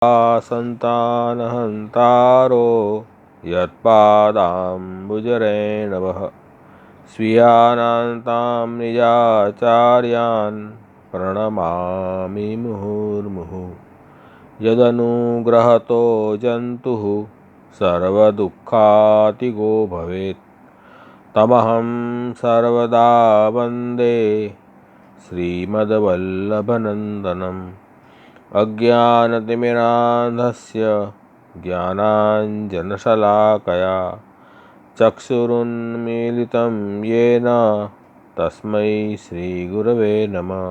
सन्तानहन्तारो यत्पादाम्बुजरेणवः स्वीयानान्तां निजाचार्यान् प्रणमामि मुहुर्मुहुः। यदनुग्रहतो जन्तुः सर्वदुःखातिगो भवेत् तमहं सर्वदा वन्दे श्रीमद्वल्लभनन्दनम्। अज्ञानतिमिरान्धस्य ज्ञानाञ्जनशलाकया चक्षुरुन्मीलितं येन तस्मै श्रीगुरवे नमः।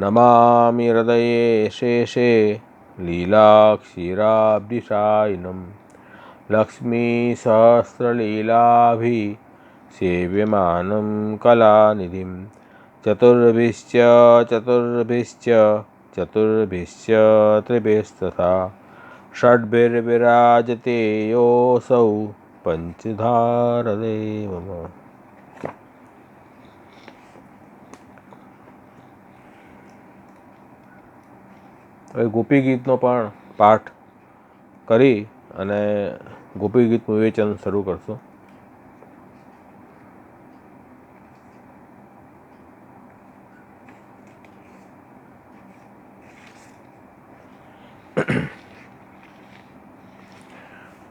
नमामि हृदये शेषे लीलाक्षीराब्धिशायिनं लक्ष्मीसहस्रलीलाभिसेव्यमानं कलानिधिं। चतुर्भिश्च त्रिभिस्तथा षड्भिर्विराजते योऽसौ पंचधारदेव। ગોપી ગીતનો પણ પાઠ કરી અને ગોપી ગીતનું વિવેચન શરૂ કરશું.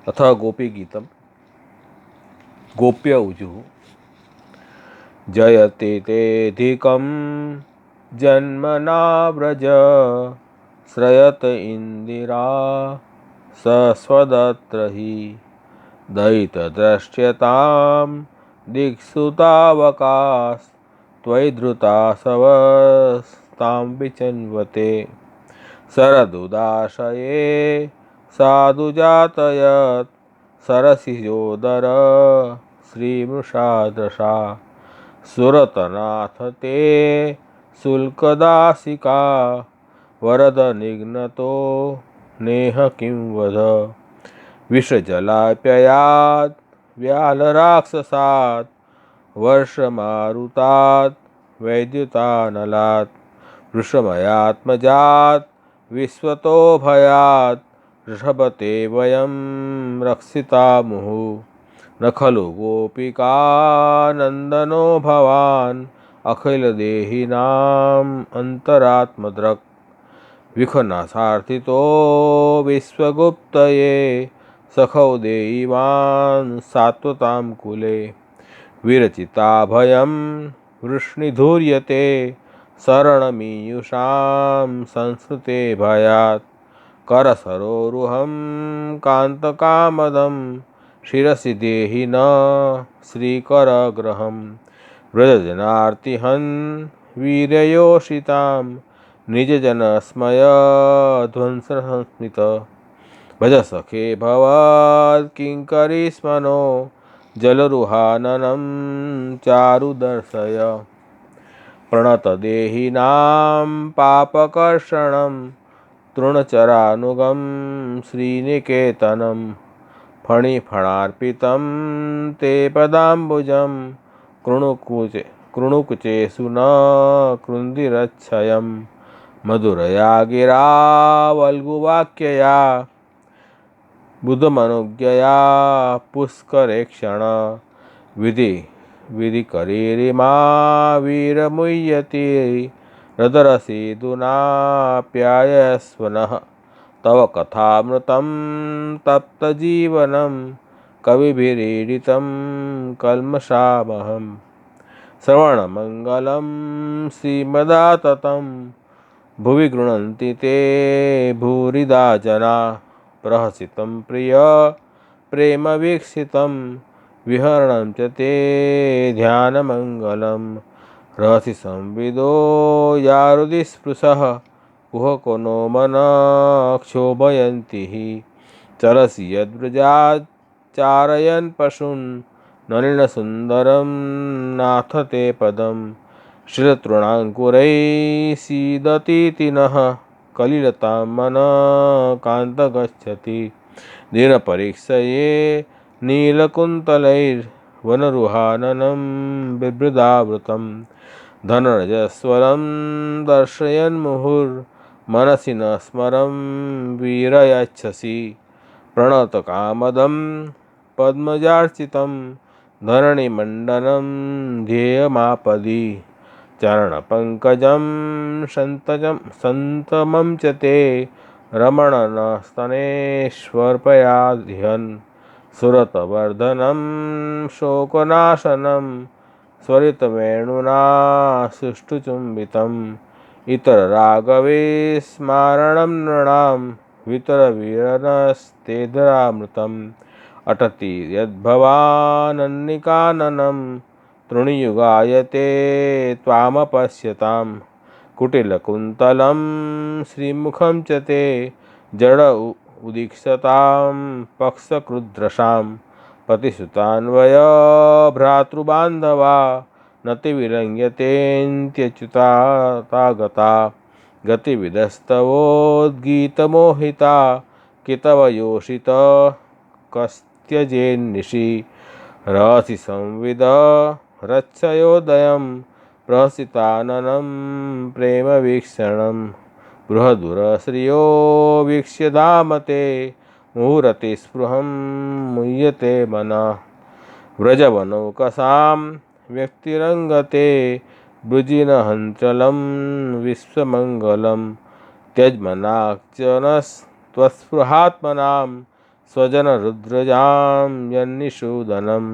अथ गोपीगीतम गोप्य ऊजुः जयते तेऽधिकं जन्मना व्रज श्रयत इंदिरा सस्वदत्र हि दयितदृश्यतां दिक्सुतावकाश त्वयि धृता सवस्तां विचिन्वते शरदुदाशये साधुजातयत् सरसिजोदर श्रीमृषादृशा सुरतनाथ ते शुल्कदासिका वरद निघ्नतो नेह किं वद विषजलाप्ययात् व्यालराक्षसात् वर्षमारुतात् वैद्युतानलात् वृषमयात्मजात् विश्वतो भयात् ऋषभते वयं रक्षिता मुहुः न खलु गोपिकानन्दनो भवान् अखिलदेहिनाम् अन्तरात्मदृक् विखनासार्थितो विश्वगुप्तये सखौ देवान् सात्वतां कुले विरचिता भयं वृष्णिधूर्यते शरणमीयुषां संस्कृते भयात् करसरोरुहं कान्तकामदं शिरसि देहि न श्रीकरग्रहं व्रजजनार्तिहन् वीर्ययोषितां निजजनस्मयध्वंससंस्मित भज सखे भवत्किङ्करीस्मनो जलरुहाननं चारुदर्शय प्रणतदेहिनां पापकर्षणं तृणचरानुगं श्रीनिकेतनं फणिफणार्पितं ते पदाम्बुजं कृणुकुचेषु न कृन्दिरच्छयं मधुरया गिरा वल्गुवाक्यया बुधमनुज्ञया पुष्करेक्षण विधिकरीरिमा वीरमुह्यति हृदरसीदुनाप्यायस्वनः तव कथामृतं तप्तजीवनं कविभिरीडितं कल्मषामहं श्रवणमङ्गलं श्रीमदाततं भुवि गृह्णन्ति ते भूरिदा जना प्रहसितं प्रिय प्रेमवीक्षितं विहरणं च ते ध्यानमङ्गलं रहसि संविदो यारुदिस्पृशः कुहको नो मन क्षोभयन्ति हि चरसि यद्व्रजात् चारयन् पशून् नलिनसुन्दरं नाथ ते पदं शिरतृणाङ्कुरैः सीदतीति नः कलिलतां मन कान्त गच्छति दीनपरीक्षये नीलकुन्तलैर्वनरुहाननं बिभृदावृतं धनरजस्वलं दर्शयन् मुहुर् मनसि न स्मरं वीरयच्छसि प्रणतकामदं पद्मजार्चितं धरणिमण्डनं ध्येयमापदि चरणपङ्कजं सन्तमं च ते रमणनस्तनेष्वर्पयाधिहन् सुरतवर्धनं शोकनाशनं स्वरितवेणुना सुष्ठुचुम्बितम् इतररागविस्मारणं नृणां वितरवीरनस्तेधरामृतम् अटति यद्भवानन्निकाननं तृणयुगायते त्वामपश्यतां कुटिलकुन्तलं श्रीमुखं च ते जड उदीक्षतां पक्षकृद्रशां पतिसुतान्वय भ्रातृबान्धवा नति विलङ्घ्यतेऽन्त्यच्युतागता गतिविदस्तवोद्गीतमोहिता कितवयोषित कस्त्यजेन्निशि रहसि संविद रत्सयोदयं प्रहसिताननं प्रेमवीक्षणं बृहदुरश्रियो वीक्ष्य धाम ते मुहुरतिस्पृहं मुह्यते मनः व्रजवनौकसां व्यक्तिरङ्गते वृजिनहञ्चलं विश्वमङ्गलं त्यज्मनाक्चनस्त्वस्पृहात्मनां स्वजनरुद्रजां यन्निषूदनं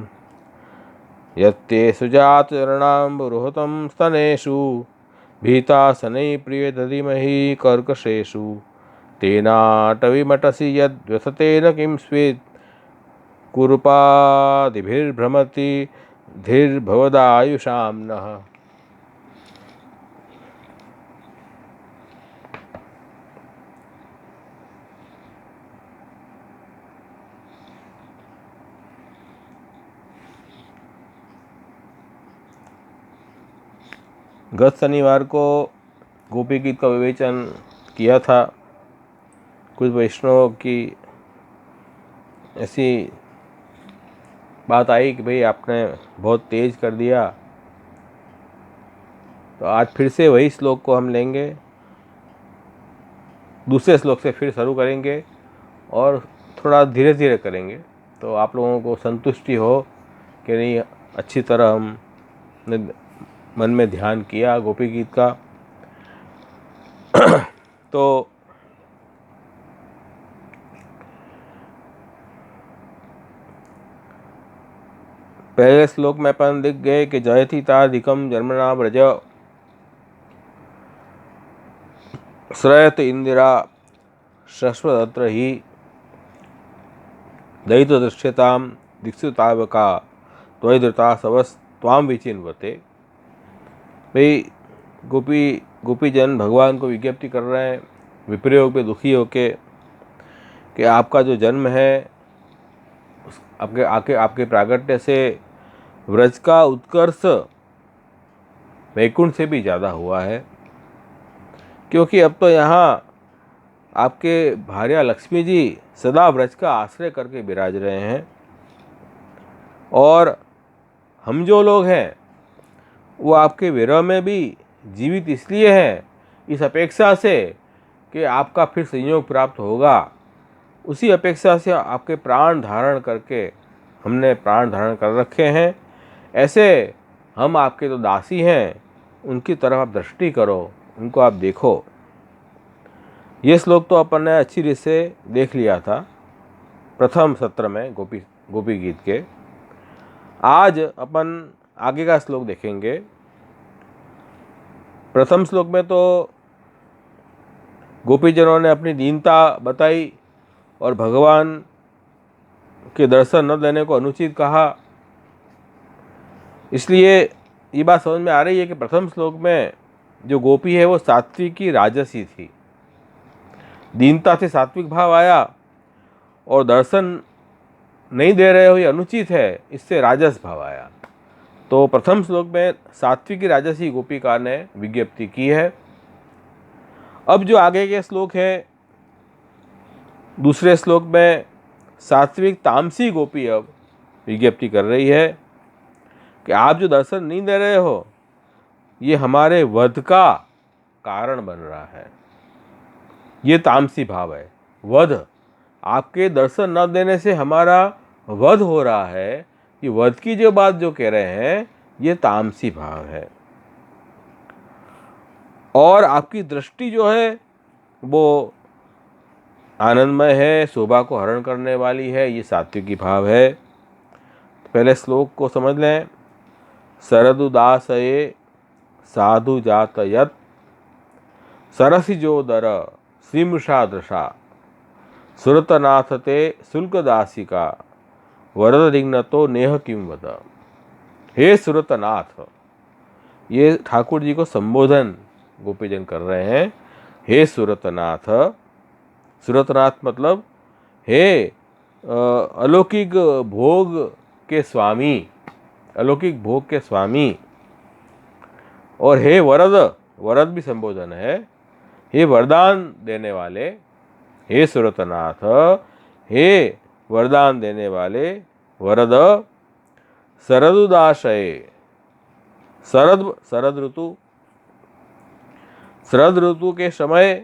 यत्ते सुजातचरणां बृहतं स्तनेषु भीतासनै प्रियदधिमहि कर्कशेषु तेनाटविमटसि यद्व्यथतेन किं स्वेत् कुरूपादिभिर्भ्रमति धीर्भवदायुषां नः। गत शनिवार को गोपी गीत का विवेचन किया था। कुछ वैष्णवों की ऐसी बात आई कि भाई आपने बहुत तेज कर दिया, तो आज फिर से वही श्लोक को हम लेंगे, दूसरे श्लोक से फिर शुरू करेंगे और थोड़ा धीरे धीरे करेंगे, तो आप लोगों को संतुष्टि हो कि नहीं अच्छी तरह हमने मन में ध्यान किया गोपी गीत का। तो पहले श्लोक में अपन दिख गए कि जयति ताधिकम जन्मना व्रज श्रयत इंदिरा शश्वतत्र ही दयित दृश्यताम दीक्षितावका त्वयधृता सवस्त्वाम विचिन्वते। भाई गोपीजन भगवान को विज्ञप्ति कर रहे हैं विप्रयोग पे दुखी होके कि आपका जो जन्म है आपके प्रागट्य से व्रज का उत्कर्ष वैकुंठ से भी ज़्यादा हुआ है, क्योंकि अब तो यहाँ आपके भार्या लक्ष्मी जी सदा व्रज का आश्रय करके विराज रहे हैं, और हम जो लोग हैं वो आपके विरह में भी जीवित इसलिए हैं इस अपेक्षा से कि आपका फिर संयोग प्राप्त होगा। उसी अपेक्षा से आपके प्राण धारण करके हमने प्राण धारण कर रखे हैं। ऐसे हम आपके तो दासी हैं, उनकी तरफ आप दृष्टि करो, उनको आप देखो। ये श्लोक तो अपन ने अच्छी रीत से देख लिया था प्रथम सत्र में गोपी गीत के। आज अपन आगे का श्लोक देखेंगे। प्रथम श्लोक में तो गोपीजनों ने अपनी दीनता बताई और भगवान के दर्शन न देने को अनुचित कहा। इसलिए ये बात समझ में आ रही है कि प्रथम श्लोक में जो गोपी है वो सात्विकी राजसी थी। दीनता से सात्विक भाव आया और दर्शन नहीं दे रहे हो ये अनुचित है, इससे राजस भाव आया। तो प्रथम श्लोक में सात्विकी राजसी गोपिका ने विज्ञप्ति की है। अब जो आगे के श्लोक है, दूसरे श्लोक में सात्विक तामसी गोपी अब विज्ञप्ति कर रही है कि आप जो दर्शन नहीं दे रहे हो ये हमारे वध का कारण बन रहा है। ये तामसी भाव है। वध, आपके दर्शन न देने से हमारा वध हो रहा है, ये वध की जो बात जो कह रहे हैं ये तामसी भाव है। और आपकी दृष्टि जो है वो आनंदमय है, शोभा को हरण करने वाली है, ये सात्विकी भाव है। पहले श्लोक को समझ लें। शरदुदासये साधु जात यत सरसिजोदर श्रीमृषा दृशा सुरतनाथ ते शुल्कदासिका वरद रिग्नतो नेह किम वद। हे सुरतनाथ, ये ठाकुर जी को संबोधन गोपीजन कर रहे हैं। हे सुरतनाथ, सुरतनाथ मतलब हे अलौकिक भोग के स्वामी, अलौकिक भोग के स्वामी। और हे वरद, वरद भी संबोधन है, हे वरदान देने वाले। हे सुरतनाथ, हे वरदान देने वाले वरद। शरदुदाशय, शरद, शरद ऋतु, शरद ऋतु के समय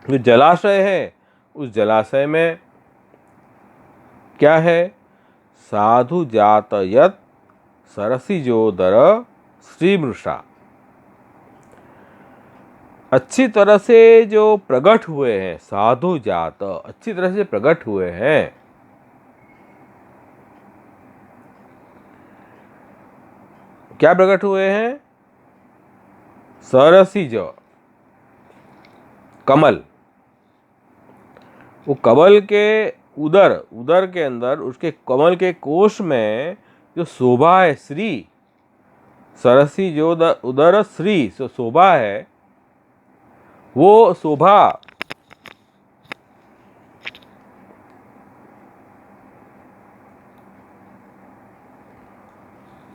जो जलाशय है, उस जलाशय में क्या है? साधु जात यत सरसिजोदर श्रीमृषा, अच्छी तरह से जो प्रकट हुए हैं, साधु जात अच्छी तरह से प्रकट हुए हैं। क्या प्रकट हुए हैं? सरसिज, कमल। वो कमल के उदर, उदर के अंदर उसके कमल के कोश में जो शोभा है, श्री, सरसी जो उदर श्री जो शोभा है, वो शोभा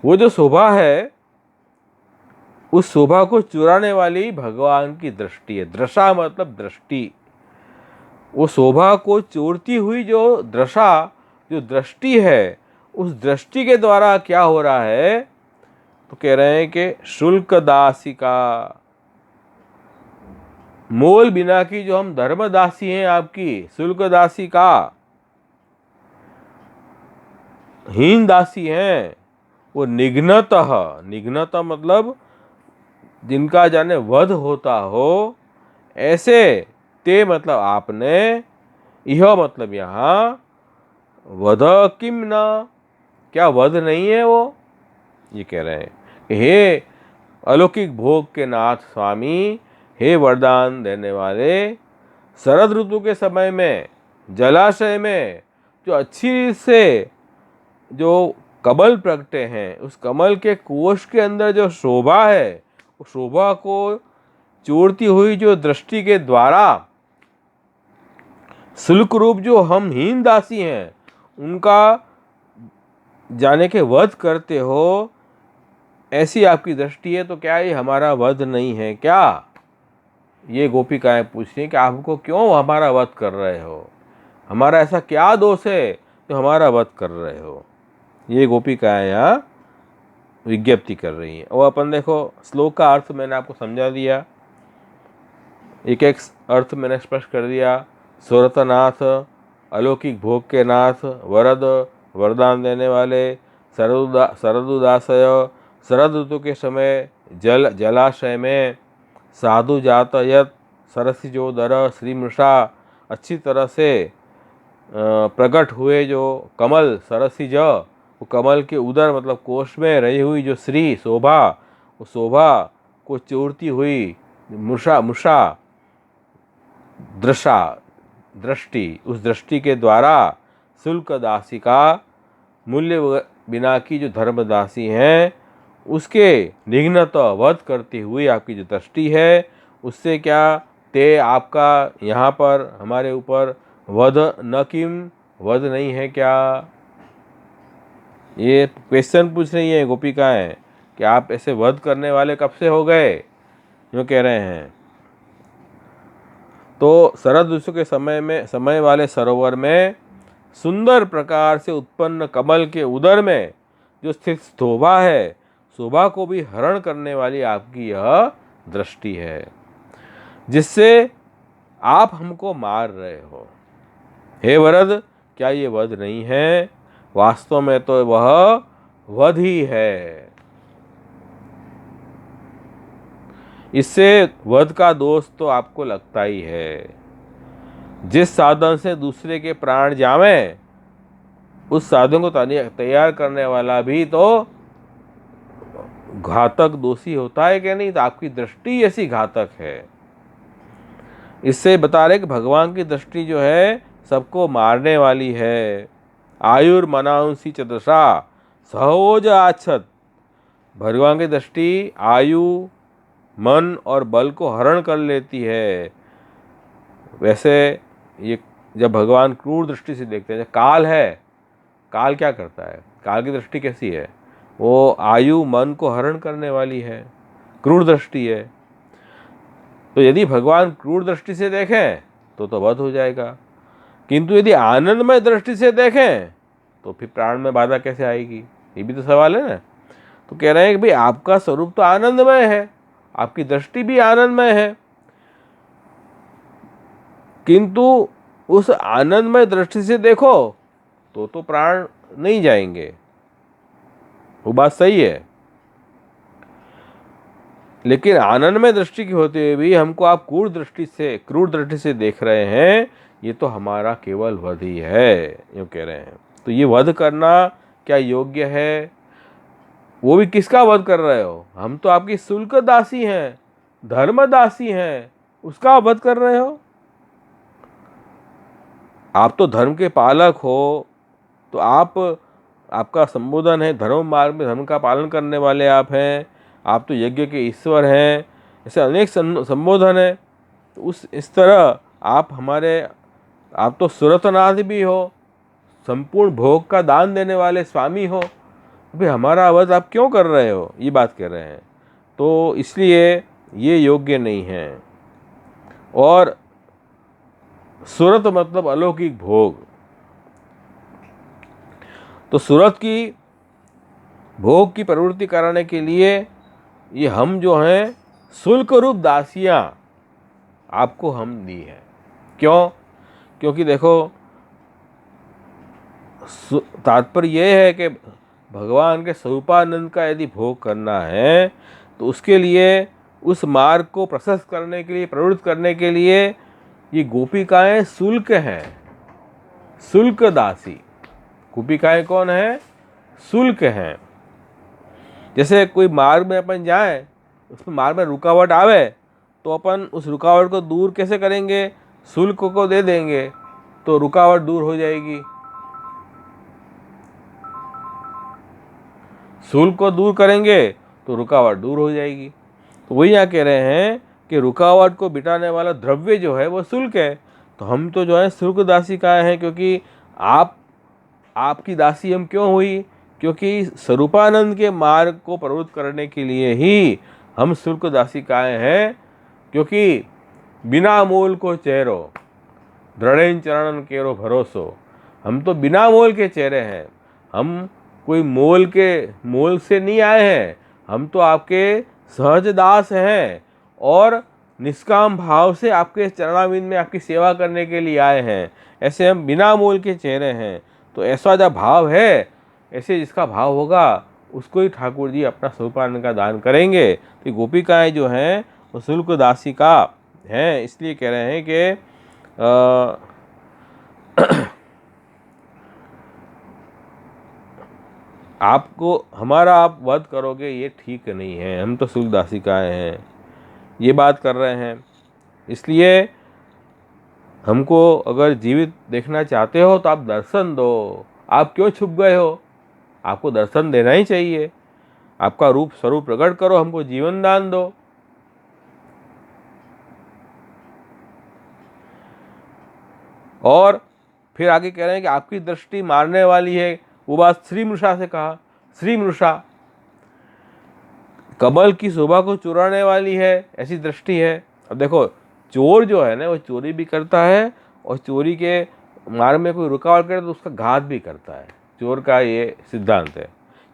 वो जो शोभा है, उस शोभा को चुराने वाली भगवान की दृष्टि है। दृशा मतलब दृष्टि। वो शोभा को चोरती हुई जो दृशा, जो दृष्टि है, उस दृष्टि के द्वारा क्या हो रहा है? तो कह रहे हैं कि शुल्क दासिका, मोल बिना की जो हम धर्मदासी हैं आपकी, शुल्क दासिका, हीन दासी हैं, वो निघ्नतः, निघ्नतः मतलब जिनका जाने वध होता हो, ऐसे ते मतलब आपने, यह मतलब यहाँ वध किम न, क्या वध नहीं है वो? ये कह रहे हैं कि हे अलौकिक भोग के नाथ स्वामी, हे वरदान देने वाले, शरद ऋतु के समय में जलाशय में जो अच्छी से जो कमल प्रगटे हैं, उस कमल के कोश के अंदर जो शोभा है, उस शोभा को चोरती हुई जो दृष्टि के द्वारा शुल्क रूप जो हम हीन दासी हैं, उनका जाने के वध करते हो, ऐसी आपकी दृष्टि है। तो क्या ये हमारा वध नहीं है क्या? ये गोपिकाएं पूछ रही हैं कि आपको क्यों हमारा वध कर रहे हो? हमारा ऐसा क्या दोष है जो हमारा वध कर रहे हो? ये गोपिकाएं यहाँ विज्ञप्ति कर रही हैं। और अपन देखो, श्लोक का अर्थ मैंने आपको समझा दिया, एक एक अर्थ मैंने स्पष्ट कर दिया। सुरतनाथ, अलौकिक भोग के नाथ, वरद, वरदान देने वाले, शरदुदासय, शरद ऋतु के समय जलाशय में, साधु जात यत सरसिजोदर श्रीमृषा, अच्छी तरह से प्रकट हुए जो कमल सरसिज, वो कमल के उदर मतलब कोश में रही हुई जो श्री शोभा, वो शोभा को चोरती हुई मुषा, मुषा दृशा, दृष्टि, उस दृष्टि के द्वारा शुल्क दासिका, मूल्य बिना की जो धर्मदासी हैं, उसके निघ्नत वध करती हुई आपकी जो दृष्टि है, उससे क्या ते आपका यहाँ पर हमारे ऊपर वध न किम, वध नहीं है क्या? ये क्वेश्चन पूछ रही है गोपिकाएं कि आप ऐसे वध करने वाले कब से हो गए, जो कह रहे हैं। तो शरद ऋतु के समय वाले सरोवर में सुंदर प्रकार से उत्पन्न कमल के उदर में जो स्थित शोभा है, शोभा को भी हरण करने वाली आपकी यह दृष्टि है, जिससे आप हमको मार रहे हो। हे वरद, क्या ये वध नहीं है? वास्तव में तो वह वध ही है। इससे वध का दोष तो आपको लगता ही है। जिस साधन से दूसरे के प्राण जावे, उस साधन को तैयार करने वाला भी तो घातक दोषी होता है कि नहीं? तो आपकी दृष्टि ऐसी घातक है। इससे बता रहे कि भगवान की दृष्टि जो है सबको मारने वाली है। आयुर्मनांसी चतुषा सहोज आच्छत। भगवान की दृष्टि आयु, मन और बल को हरण कर लेती है। वैसे ये जब भगवान क्रूर दृष्टि से देखते हैं, जब काल है, काल क्या करता है? काल की दृष्टि कैसी है? वो आयु मन को हरण करने वाली है, क्रूर दृष्टि है। तो यदि भगवान क्रूर दृष्टि से देखें तो वध हो जाएगा, किंतु यदि आनंदमय दृष्टि से देखें तो फिर प्राण में बाधा कैसे आएगी? ये भी तो सवाल है ना। तो कह रहे हैं कि भाई आपका स्वरूप तो आनंदमय है, आपकी दृष्टि भी आनंदमय है, किंतु उस आनंदमय दृष्टि से देखो तो प्राण नहीं जाएंगे। वो बात सही है, लेकिन आनंदमय दृष्टि की होते हुए भी हमको आप क्रूर दृष्टि से देख रहे हैं, ये तो हमारा केवल वध ही है, यूँ कह रहे हैं। तो ये वध करना क्या योग्य है? वो भी किसका वध कर रहे हो? हम तो आपकी शुल्क दासी हैं, धर्म दासी हैं, उसका वध कर रहे हो। आप तो धर्म के पालक हो, तो आपका संबोधन है धर्म मार्ग में, धर्म का पालन करने वाले आप हैं, आप तो यज्ञ के ईश्वर हैं, ऐसे अनेक संबोधन है। तो इस तरह आप तो सुरतनाथ भी हो, संपूर्ण भोग का दान देने वाले स्वामी हो, भाई हमारा वध आप क्यों कर रहे हो? ये बात कह रहे हैं। तो इसलिए ये योग्य नहीं है। और सुरत मतलब अलौकिक भोग। तो सुरत की भोग की प्रवृत्ति कराने के लिए ये हम जो हैं शुल्क रूप दासियां आपको हम दी है। क्यों? क्योंकि देखो, तात्पर्य यह है कि भगवान के स्वरूपानंद का यदि भोग करना है तो उसके लिए, उस मार्ग को प्रशस्त करने के लिए, प्रवृत्त करने के लिए ये गोपिकाएं शुल्क हैं, शुल्क दासी। गोपिकाएं कौन है? शुल्क हैं। जैसे कोई मार्ग में अपन जाए, उसमें मार्ग में रुकावट आवे तो अपन उस रुकावट को दूर कैसे करेंगे? शुल्क को दे देंगे तो रुकावट दूर हो जाएगी। शुल्क को दूर करेंगे तो रुकावट दूर हो जाएगी। तो वही यहाँ कह रहे हैं कि रुकावट को बिटाने वाला द्रव्य जो है वो शुल्क है। तो हम तो जो है शुल्क दासिकाएं हैं, क्योंकि आपकी दासी हम क्यों हुई? क्योंकि स्वरूपानंद के मार्ग को प्रवृत्त करने के लिए ही हम शुल्क दासिकाएं हैं। क्योंकि बिना मोल को चेहरो, दृढ़ चरणन केरो भरोसो। हम तो बिना मोल के चेहरे हैं, हम कोई मोल से नहीं आए हैं, हम तो आपके सहज दास हैं और निष्काम भाव से आपके चरणारविंद में आपकी सेवा करने के लिए आए हैं। ऐसे हम बिना मोल के चेहरे हैं। तो ऐसा जब भाव है, ऐसे जिसका भाव होगा उसको ही ठाकुर जी अपना स्वरूपानंद का दान करेंगे। तो गोपिकाएं जो हैं वो शुल्क दासिका हैं। इसलिए कह रहे हैं कि हमारा आप वध करोगे ये ठीक नहीं है, हम तो शुल्क दासिकाएं हैं, ये बात कर रहे हैं। इसलिए हमको अगर जीवित देखना चाहते हो तो आप दर्शन दो। आप क्यों छुप गए हो? आपको दर्शन देना ही चाहिए। आपका स्वरूप प्रकट करो, हमको जीवन दान दो। और फिर आगे कह रहे हैं कि आपकी दृष्टि मारने वाली है। वो बात श्री मृषा से कहा। श्री मृषा कमल की शोभा को चुराने वाली है, ऐसी दृष्टि है। अब देखो, चोर जो है ना वो चोरी भी करता है और चोरी के मार्ग में कोई रुकावट करे तो उसका घात भी करता है। चोर का ये सिद्धांत है।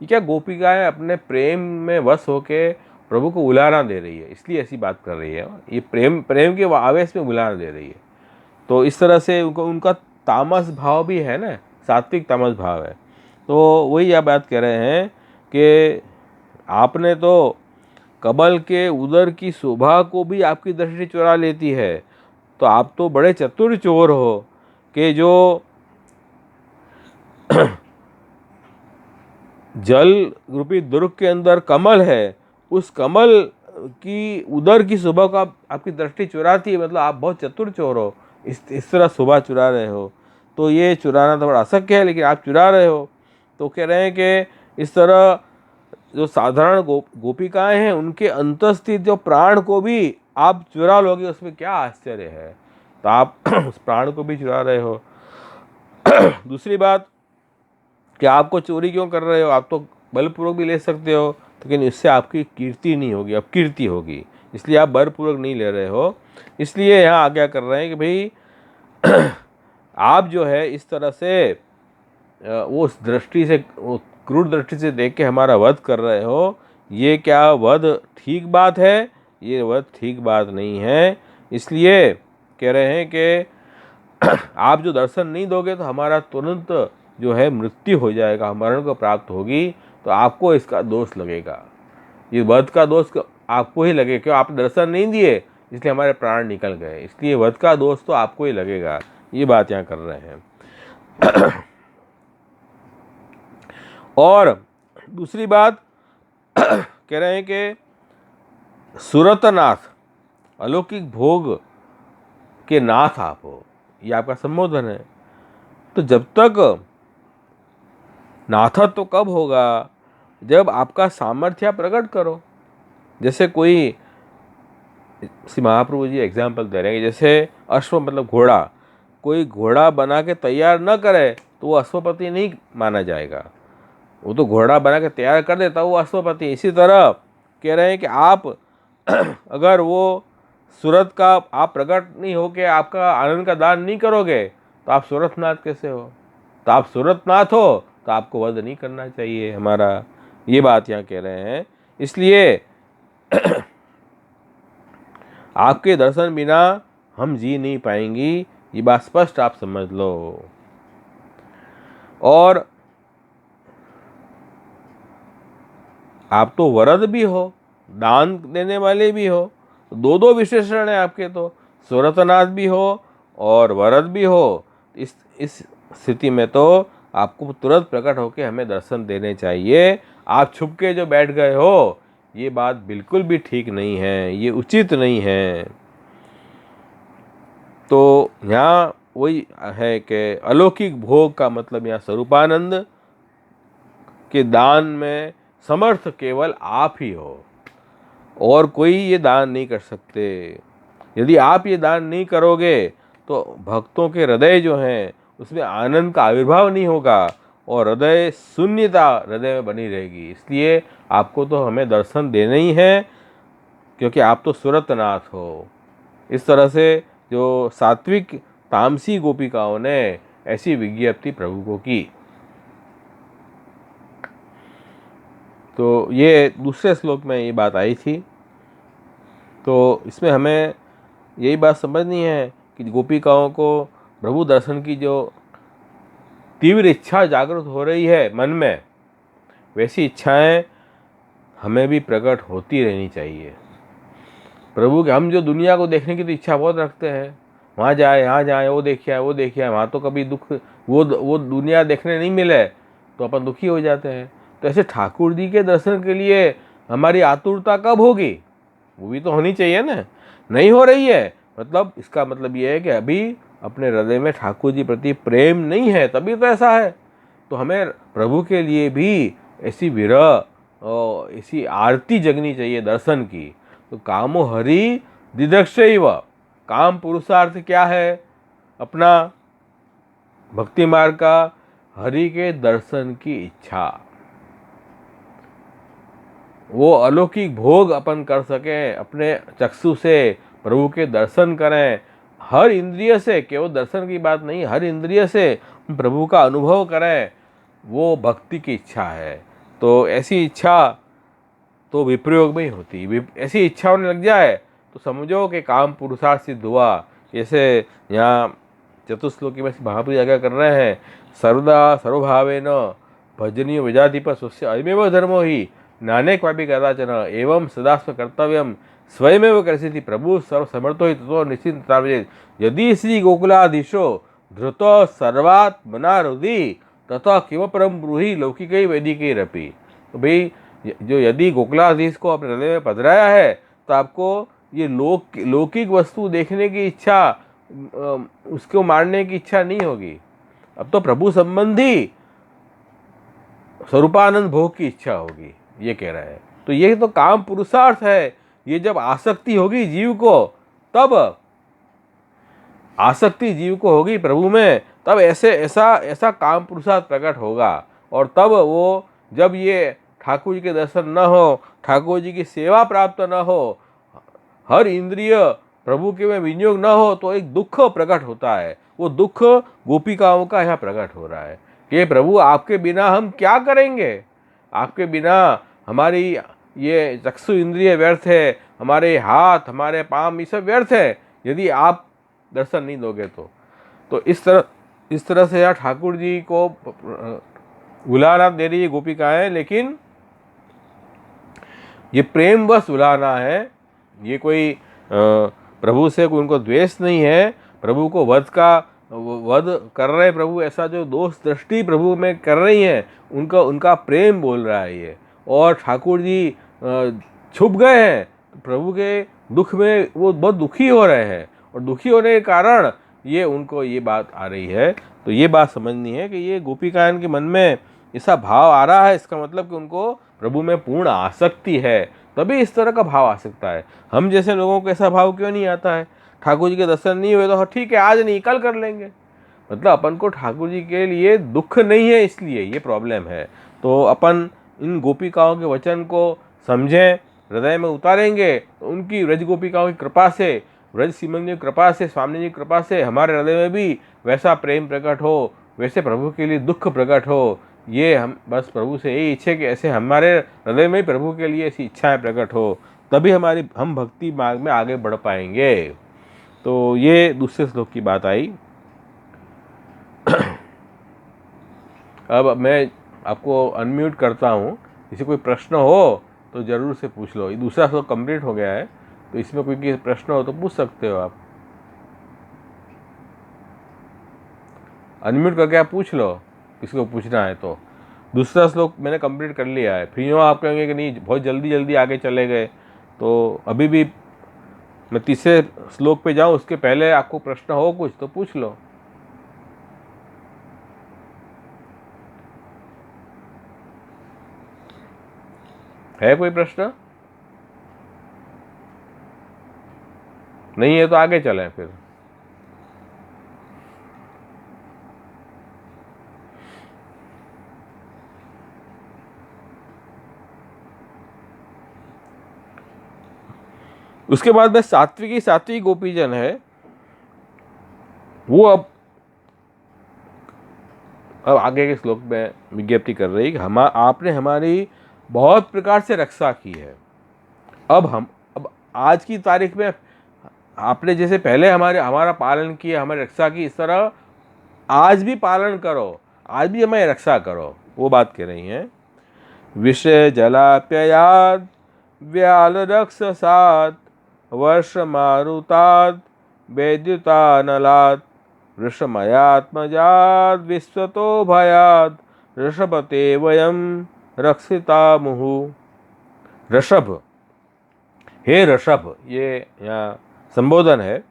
ये क्या गोपिकाएं अपने प्रेम में वश होके प्रभु को उलाहना दे रही है, इसलिए ऐसी बात कर रही है। ये प्रेम प्रेम के आवेश में उलाहना दे रही है। तो इस तरह से उनका तामस भाव भी है ना, सात्विक तामस भाव है। तो वही आप बात कह रहे हैं कि आपने तो कमल के उदर की शोभा को भी आपकी दृष्टि चुरा लेती है। तो आप तो बड़े चतुर चोर हो कि जो जल रूपी दुर्ग के अंदर कमल है, उस कमल की उदर की शोभा को आपकी दृष्टि चुराती है। मतलब आप बहुत चतुर चोर हो, इस तरह शोभा चुरा रहे हो। तो ये चुराना तो बड़ा अशक्य है, लेकिन आप चुरा रहे हो। तो कह रहे हैं कि इस तरह जो साधारण गोपिकाएं हैं, उनके अंतस्थित जो प्राण को भी आप चुरा लोगे, उसमें क्या आश्चर्य है। तो आप उस प्राण को भी चुरा रहे हो। दूसरी बात कि आपको चोरी क्यों कर रहे हो, आप तो बलपूर्वक भी ले सकते हो, लेकिन इससे आपकी कीर्ति नहीं होगी, अपकीर्ति होगी, इसलिए आप बलपूर्वक नहीं ले रहे हो। इसलिए यहाँ आज्ञा कर रहे हैं कि भाई आप जो है इस तरह से वो उस दृष्टि से, वो क्रूर दृष्टि से देख के हमारा वध कर रहे हो। ये क्या वध ठीक बात है? ये वध ठीक बात नहीं है। इसलिए कह रहे हैं कि आप जो दर्शन नहीं दोगे तो हमारा तुरंत जो है मृत्यु हो जाएगा, मरण को प्राप्त होगी। तो आपको इसका दोष लगेगा, ये वध का दोष आपको ही लगेगा, क्यों आप दर्शन नहीं दिए इसलिए हमारे प्राण निकल गए, इसलिए वध का दोष तो आपको ही लगेगा। ये बात यहाँ कर रहे हैं। और दूसरी बात कह रहे हैं कि सुरतनाथ, अलौकिक भोग के नाथ आप हो, ये आपका संबोधन है। तो जब तक नाथत्व तो कब होगा? जब आपका सामर्थ्य प्रकट करो। जैसे कोई श्री महाप्रभु जी एग्जाम्पल दे रहे हैं, जैसे अश्व मतलब घोड़ा, कोई घोड़ा बना के तैयार न करे तो वो अश्वपति नहीं माना जाएगा। वो तो घोड़ा बना के तैयार कर देता, वो अश्वपति। इसी तरह कह रहे हैं कि आप अगर वो सूरत का आप प्रकट नहीं हो के आपका आनंद का दान नहीं करोगे तो आप सूरतनाथ कैसे हो? तो आप सूरतनाथ हो तो आपको वध नहीं करना चाहिए हमारा, ये बात यहाँ कह रहे हैं। इसलिए आपके दर्शन बिना हम जी नहीं पाएंगी, ये बात स्पष्ट आप समझ लो। और आप तो वरद भी हो, दान देने वाले भी हो, दो विशेषण है आपके, तो सूरतनाथ भी हो और वरद भी हो। इस स्थिति में तो आपको तुरंत प्रकट होकर हमें दर्शन देने चाहिए। आप छुप के जो बैठ गए हो, ये बात बिल्कुल भी ठीक नहीं है, ये उचित नहीं है। तो यहाँ वही है कि अलौकिक भोग का मतलब यहाँ स्वरूपानंद के दान में समर्थ केवल आप ही हो, और कोई ये दान नहीं कर सकते। यदि आप ये दान नहीं करोगे तो भक्तों के हृदय जो हैं उसमें आनंद का आविर्भाव नहीं होगा और हृदय शून्यता हृदय में बनी रहेगी। इसलिए आपको तो हमें दर्शन देना ही है, क्योंकि आप तो सूरतनाथ हो। इस तरह से जो सात्विक तामसी गोपिकाओं ने ऐसी विज्ञप्ति प्रभु को की। तो ये दूसरे श्लोक में ये बात आई थी। तो इसमें हमें यही बात समझनी है कि गोपिकाओं को प्रभु दर्शन की जो तीव्र इच्छा जागृत हो रही है मन में, वैसी इच्छाएं हमें भी प्रकट होती रहनी चाहिए। प्रभु के हम जो दुनिया को देखने की तो इच्छा बहुत रखते हैं, वहाँ जाए यहाँ जाए, वो देखिए वो देखिए, वहाँ तो कभी दुख वो दुनिया देखने नहीं मिले तो अपन दुखी हो जाते हैं। तो ऐसे ठाकुर जी के दर्शन के लिए हमारी आतुरता कब होगी? वो भी तो होनी चाहिए ना, नहीं हो रही है। मतलब इसका मतलब ये है कि अभी अपने हृदय में ठाकुर जी प्रति प्रेम नहीं है, तभी तो ऐसा है। तो हमें प्रभु के लिए भी ऐसी विरह और ऐसी आरती जगनी चाहिए दर्शन की। तो कामो हरि दिदक्षैव, काम पुरुषार्थ क्या है अपना भक्ति मार्ग का? हरि के दर्शन की इच्छा, वो अलौकिक भोग अपन कर सकें, अपने चक्षु से प्रभु के दर्शन करें, हर इंद्रिय से, केवल दर्शन की बात नहीं, हर इंद्रिय से प्रभु का अनुभव करें, वो भक्ति की इच्छा है। तो ऐसी इच्छा तो विप्रयोग में ही होती। ऐसी इच्छा होने लग जाए तो समझो कि काम पुरुषार्थ सिद्ध हुआ। जैसे यहाँ चतुश्लोकी में महापुरुष आज्ञा कर रहे हैं, सर्वदा सर्वभावेन भजनीय विजाधिप स्वस्य अयमेव धर्मो ही नानेक्वापि कदाचन एवं सदास्व कर्तव्यम स्वयमेव कर्षति प्रभु सर्वसमर्थो ही ततो निश्चिंत। यदि श्री गोकुलाधीशो धृत सर्वात्मना हृदि तथा किम परम ब्रूहि लौकिक वैदिकैरपि। तो भाई जो यदि गोकुलाधीश को अपने हृदय में पधराया है तो आपको ये लौकिक वस्तु देखने की इच्छा, उसको मारने की इच्छा नहीं होगी। अब तो प्रभु संबंधी स्वरूपानंद भोग की इच्छा होगी, ये कह रहा है। तो ये तो काम पुरुषार्थ है। ये जब आसक्ति होगी जीव को, तब आसक्ति जीव को होगी प्रभु में, तब ऐसा काम पुरुषार्थ प्रकट होगा। और तब वो जब ये ठाकुर जी के दर्शन न हो, ठाकुर जी की सेवा प्राप्त न हो, हर इंद्रिय प्रभु के में विनियोग न हो, तो एक दुख प्रकट होता है। वो दुख गोपिकाओं का यहाँ प्रकट हो रहा है कि प्रभु आपके बिना हम क्या करेंगे, आपके बिना हमारी ये चक्षु इंद्रिय व्यर्थ है, हमारे हाथ हमारे पाँव ये सब व्यर्थ है यदि आप दर्शन नहीं दोगे तो इस तरह से यहाँ ठाकुर जी को बुलाना दे रही है गोपिकाएं। लेकिन ये प्रेमवश बुलाना है, ये कोई प्रभु से कोई उनको द्वेष नहीं है। प्रभु को वध कर रहे प्रभु, ऐसा जो दोष दृष्टि प्रभु में कर रही है, उनका प्रेम बोल रहा है ये। और ठाकुर जी छुप गए हैं प्रभु के दुख में, वो बहुत दुखी हो रहे हैं और दुखी होने के कारण ये उनको ये बात आ रही है। तो ये बात समझनी है कि ये गोपिकायन के मन में ऐसा भाव आ रहा है, इसका मतलब कि उनको प्रभु में पूर्ण आसक्ति है, तभी इस तरह का भाव आ सकता है। हम जैसे लोगों को ऐसा भाव क्यों नहीं आता है? ठाकुर जी के दर्शन नहीं हुए तो ठीक है, आज नहीं कल कर लेंगे। मतलब अपन को ठाकुर जी के लिए दुख नहीं है, इसलिए ये प्रॉब्लम है। तो अपन इन गोपिकाओं के वचन को समझें, हृदय में उतारेंगे तो उनकी व्रज गोपिकाओं की कृपा से, व्रज सीमन जी की कृपा से, स्वामी जी की कृपा से हमारे हृदय में भी वैसा प्रेम प्रकट हो, वैसे प्रभु के लिए दुख प्रकट हो। ये हम बस प्रभु से यही इच्छा कि ऐसे हमारे हृदय में प्रभु के लिए ऐसी इच्छाएं प्रकट हो, तभी हम भक्ति मार्ग में आगे बढ़ पाएंगे। तो ये दूसरे श्लोक की बात आई। अब मैं आपको अनम्यूट करता हूँ, किसी कोई प्रश्न हो तो ज़रूर से पूछ लो। ये दूसरा श्लोक कंप्लीट हो गया है, तो इसमें कोई प्रश्न हो तो पूछ सकते हो आप। अनम्यूट करके आप पूछ लो, किसी को पूछना है तो। दूसरा श्लोक मैंने कंप्लीट कर लिया है। फिर यूँ आप कहेंगे कि नहीं बहुत जल्दी आगे चले गए, तो अभी भी मैं तीसरे श्लोक पे जाऊँ, उसके पहले आपको प्रश्न हो कुछ तो पूछ लो। है कोई प्रश्न? नहीं है तो आगे चलें फिर। उसके बाद में सात्विकी गोपीजन है, वो अब आगे के श्लोक में विज्ञप्ति कर रही कि आपने हमारी बहुत प्रकार से रक्षा की है। अब आज की तारीख में आपने जैसे पहले हमारा पालन किया, हमारी रक्षा की, इस तरह आज भी पालन करो, आज भी हमारी रक्षा करो। वो बात कह रही हैं। विषय जलाप्ययाद व्याल रक्षसात वर्ष मारुताद वैद्युतानलाद वृषमयात्मजाद विश्वतो भयाद ऋषभते वयम रक्षिता मुहु। ऋषभ, हे ऋषभ, ये यहाँ संबोधन है।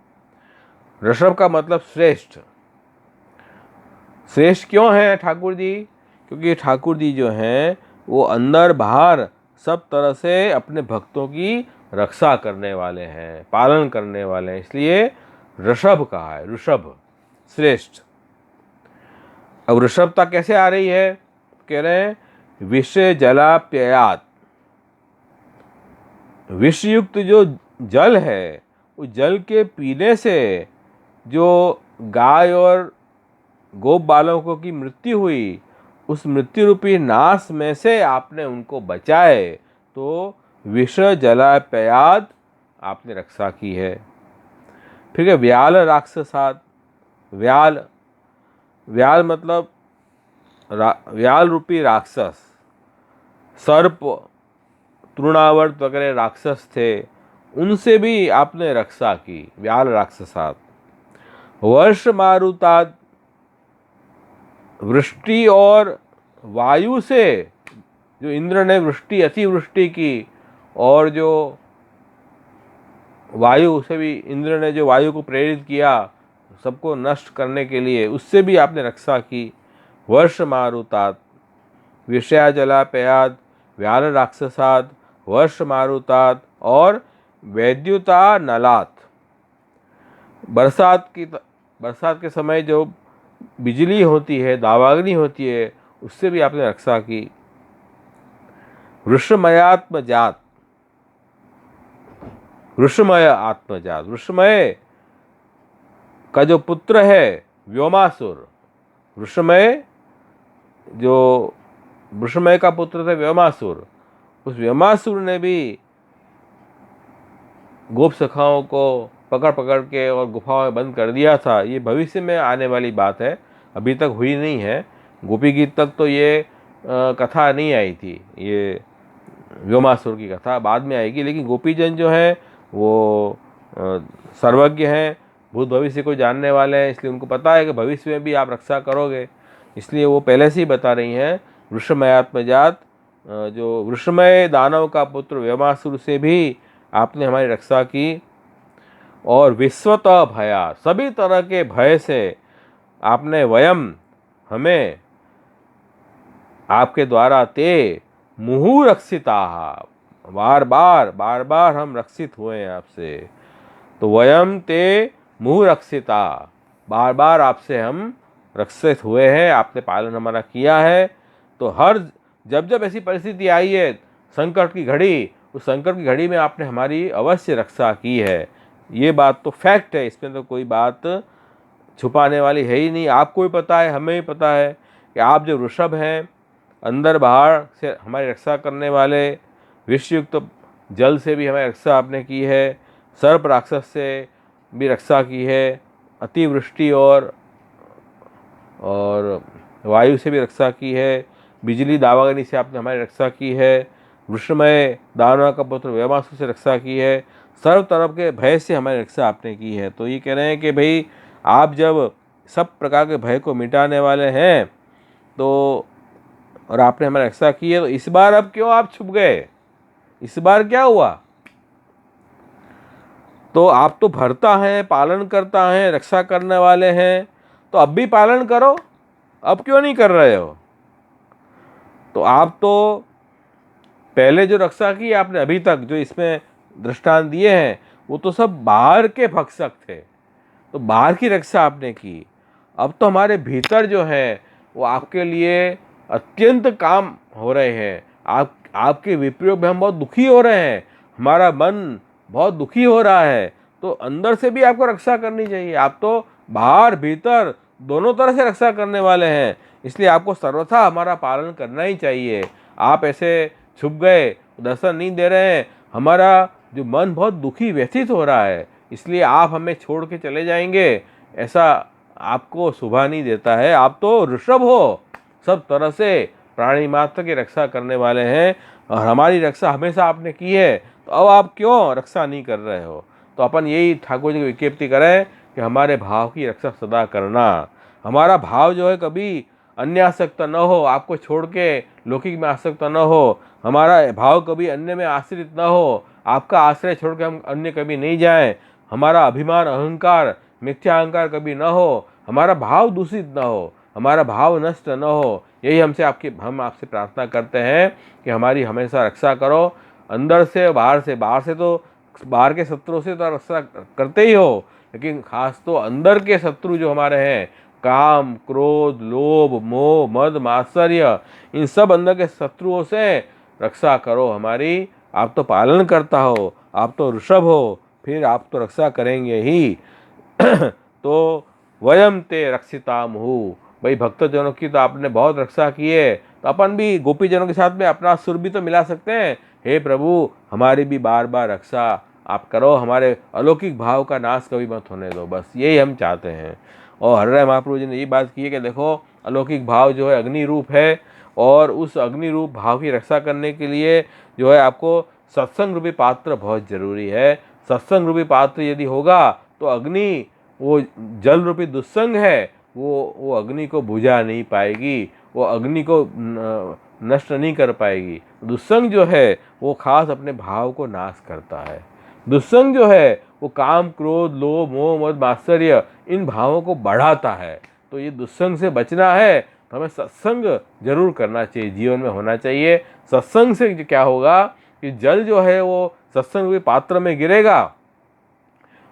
ऋषभ का मतलब श्रेष्ठ। श्रेष्ठ क्यों है ठाकुर जी? क्योंकि ठाकुर जी जो हैं वो अंदर बाहर सब तरह से अपने भक्तों की रक्षा करने वाले हैं, पालन करने वाले हैं, इसलिए ऋषभ कहा है। ऋषभ श्रेष्ठ। अब ऋषभता कैसे आ रही है? कह रहे हैं विषय जलाप्ययात, विषयुक्त जो जल है, उस जल के पीने से जो गाय और गोप बालकों की मृत्यु हुई, उस मृत्यु रूपी नाश में से आपने उनको बचाए। तो विष जलापयाद आपने रक्षा की है। फिर क्या व्याल राक्षसात, व्याल, व्याल मतलब व्याल रूपी राक्षस, सर्प, तृणावर्त वगैरह राक्षस थे, उनसे भी आपने रक्षा की, व्याल राक्षसात। वर्ष मारुतात, वृष्टि और वायु से, जो इंद्र ने वृष्टि अतिवृष्टि की, और जो वायु से भी इंद्र ने जो वायु को प्रेरित किया सबको नष्ट करने के लिए, उससे भी आपने रक्षा की। वर्ष मारुतात, विषया जलापयाद, व्याल राक्षसात, वर्ष मारुतात और वैद्युता नलात, बरसात के समय जो बिजली होती है, दावाग्नि होती है, उससे भी आपने रक्षा की। वृषमयात्मजात, वृषमय आत्मजात, वृषमय का जो पुत्र है व्योमासुर, वृषमय जो वृषमय का पुत्र था व्योमासुर, उस व्योमासुर ने भी गोप सखाओं को पकड़ पकड़ के और गुफाओं में बंद कर दिया था। ये भविष्य में आने वाली बात है, अभी तक हुई नहीं है। गोपी गीत तक तो ये कथा नहीं आई थी, ये व्योमासुर की कथा बाद में आएगी। लेकिन गोपीजन जो है वो सर्वज्ञ हैं, भूत भविष्य को जानने वाले हैं, इसलिए उनको पता है कि भविष्य में भी आप रक्षा करोगे, इसलिए वो पहले से ही बता रही हैं। वृषमयात्मजात, जो वृषमय दानव का पुत्र व्योमासुर से भी आपने हमारी रक्षा की। और विश्वत भया, सभी तरह के भय से आपने वयम, हमें आपके द्वारा ते मुहु रक्षिता, बार बार हम रक्षित हुए हैं आपसे। तो वयम ते मुहु रक्षिता, बार बार आपसे हम रक्षित हुए हैं, आपने पालन हमारा किया है। तो हर जब ऐसी परिस्थिति आई है, संकट की घड़ी, उस संकट की घड़ी में आपने हमारी अवश्य रक्षा की है। ये बात तो फैक्ट है, इसमें तो कोई बात छुपाने वाली है ही नहीं। आपको भी पता है, हमें भी पता है कि आप जो ऋषभ हैं, अंदर बाहर से हमारी रक्षा करने वाले, विषयुक्त जल से भी हमारी रक्षा आपने की है, सर्प राक्षस से भी रक्षा की है, अतिवृष्टि और वायु से भी रक्षा की है, बिजली दावाग्नि से आपने हमारी रक्षा की है, वृषमय दानव का पुत्र व्योमासुर से रक्षा की है, सर्व तरफ के भय से हमारी रक्षा आपने की है। तो ये कह रहे हैं कि भाई आप जब सब प्रकार के भय को मिटाने वाले हैं तो, और आपने हमारी रक्षा की है, तो इस बार अब क्यों आप छुप गए? इस बार क्या हुआ? तो आप तो भरता हैं, पालन करता हैं, रक्षा करने वाले हैं, तो अब भी पालन करो, अब क्यों नहीं कर रहे हो? तो आप तो पहले जो रक्षा की आपने, अभी तक जो इसमें दृष्टांत दिए हैं, वो तो सब बाहर के भक्षक थे, तो बाहर की रक्षा आपने की। अब तो हमारे भीतर जो है वो आपके लिए अत्यंत काम हो रहे हैं। आपके विप्रयोग में हम बहुत दुखी हो रहे हैं, हमारा मन बहुत दुखी हो रहा है, तो अंदर से भी आपको रक्षा करनी चाहिए। आप तो बाहर भीतर दोनों तरह से रक्षा करने वाले हैं, इसलिए आपको सर्वथा हमारा पालन करना ही चाहिए। आप ऐसे छुप गए, दर्शन नहीं दे रहे हैं, हमारा जो मन बहुत दुखी व्यथित हो रहा है, इसलिए आप हमें छोड़ के चले जाएंगे, ऐसा आपको शोभा नहीं देता है। आप तो ऋषभ हो, सब तरह से प्राणी मात्र की रक्षा करने वाले हैं, और हमारी रक्षा हमेशा आपने की है, तो अब आप क्यों रक्षा नहीं कर रहे हो? तो अपन यही ठाकुर जी की विज्ञप्ति करें कि हमारे भाव की रक्षा सदा करना। हमारा भाव जो है कभी अन्य आसक्त न हो, आपको छोड़ के लौकिक में आसक्त न हो, हमारा भाव कभी अन्य में आश्रित न हो, आपका आश्रय छोड़ के हम अन्य कभी नहीं जाएं, हमारा अभिमान अहंकार मिथ्या अहंकार कभी न हो, हमारा भाव दूषित न हो, हमारा भाव नष्ट न हो, यही हम आपसे प्रार्थना करते हैं कि हमारी हमेशा रक्षा करो, अंदर से बाहर से। बाहर से तो बाहर के शत्रुओं से तो रक्षा करते ही हो, लेकिन खास तो अंदर के शत्रु जो हमारे हैं, काम क्रोध लोभ मोह मद मात्सर्य, इन सब अंदर के शत्रुओं से रक्षा करो हमारी। आप तो पालन करता हो, आप तो ऋषभ हो, फिर आप तो रक्षा करेंगे ही। तो वयम ते रक्षिता मुहु, भाई भक्तजनों की तो आपने बहुत रक्षा की है, तो अपन भी गोपीजनों के साथ में अपना सुर भी तो मिला सकते हैं। हे प्रभु, हमारी भी बार बार रक्षा आप करो, हमारे अलौकिक भाव का नाश कभी मत होने दो, बस यही हम चाहते हैं। और हरिराय महाप्रभु जी ने ये बात की है कि देखो, अलौकिक भाव जो है अग्नि रूप है, और उस अग्नि रूप भाव की रक्षा करने के लिए जो है आपको सत्संग रूपी पात्र बहुत जरूरी है। सत्संग रूपी पात्र यदि होगा तो अग्नि, वो जल रूपी दुस्संग है, वो अग्नि को बुझा नहीं पाएगी, वो अग्नि को नष्ट नहीं कर पाएगी। दुस्संग जो है वो खास अपने भाव को नाश करता है। दुस्संग जो है वो काम, क्रोध, लोभ, मोह, मद, मात्सर्य इन भावों को बढ़ाता है। तो ये दुस्संग से बचना है तो हमें सत्संग जरूर करना चाहिए, जीवन में होना चाहिए। सत्संग से क्या होगा कि जल जो है वो सत्संग रूपी पात्र में गिरेगा,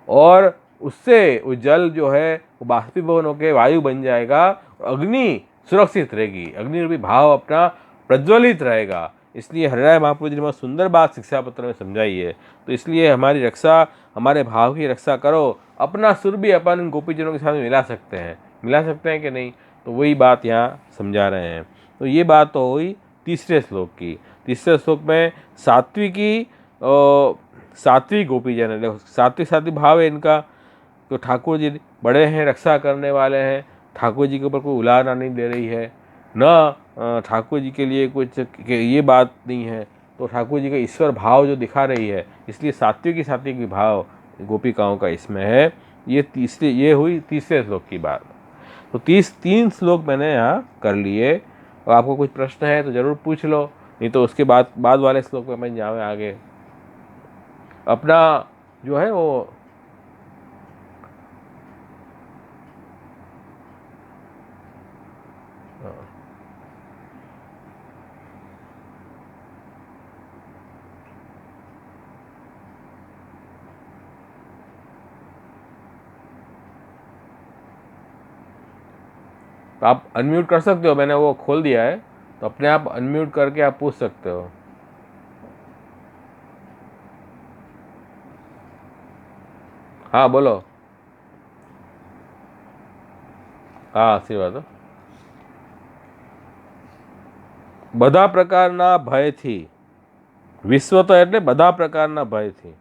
और उससे वो जल जो है वो बाष्पीभवन होकर वायु बन जाएगा, अग्नि सुरक्षित रहेगी, अग्नि रूपी भाव अपना प्रज्वलित रहेगा। इसलिए हरिराय महाप्रभु जी ने बहुत सुंदर बात शिक्षा पत्र में समझाई है। तो इसलिए हमारी रक्षा, हमारे भाव की रक्षा करो। अपना सुर भी अपन गोपीजनों के साथ मिला सकते हैं कि नहीं, तो वही बात यहाँ समझा रहे हैं। तो ये बात तो हुई तीसरे श्लोक की। तीसरे श्लोक में सात्विक गोपीजन है। देखो, सात्विक भाव है इनका। तो ठाकुर जी बड़े हैं, रक्षा करने वाले हैं, ठाकुर जी के ऊपर कोई उलाहना नहीं दे रही है, न ठाकुर जी के लिए कुछ ये बात नहीं है। तो ठाकुर जी का ईश्वर भाव जो दिखा रही है, इसलिए सात्विक भाव गोपिकाओं का इसमें है। ये हुई तीसरे श्लोक की बात। तो 3 श्लोक मैंने यहाँ कर लिए, और आपको कुछ प्रश्न है तो ज़रूर पूछ लो, नहीं तो उसके बाद वाले श्लोक में मैं जाऊँ आगे। अपना जो है वो तो आप अनम्यूट कर सकते हो, मैंने वो खोल दिया है, तो अपने आप अनम्यूट करके आप पूछ सकते हो। हाँ बोलो। हाँ આશીર્વાદ। બધા પ્રકારના ભયથી, વિશ્વ તો એટલે બધા પ્રકારના ભયથી,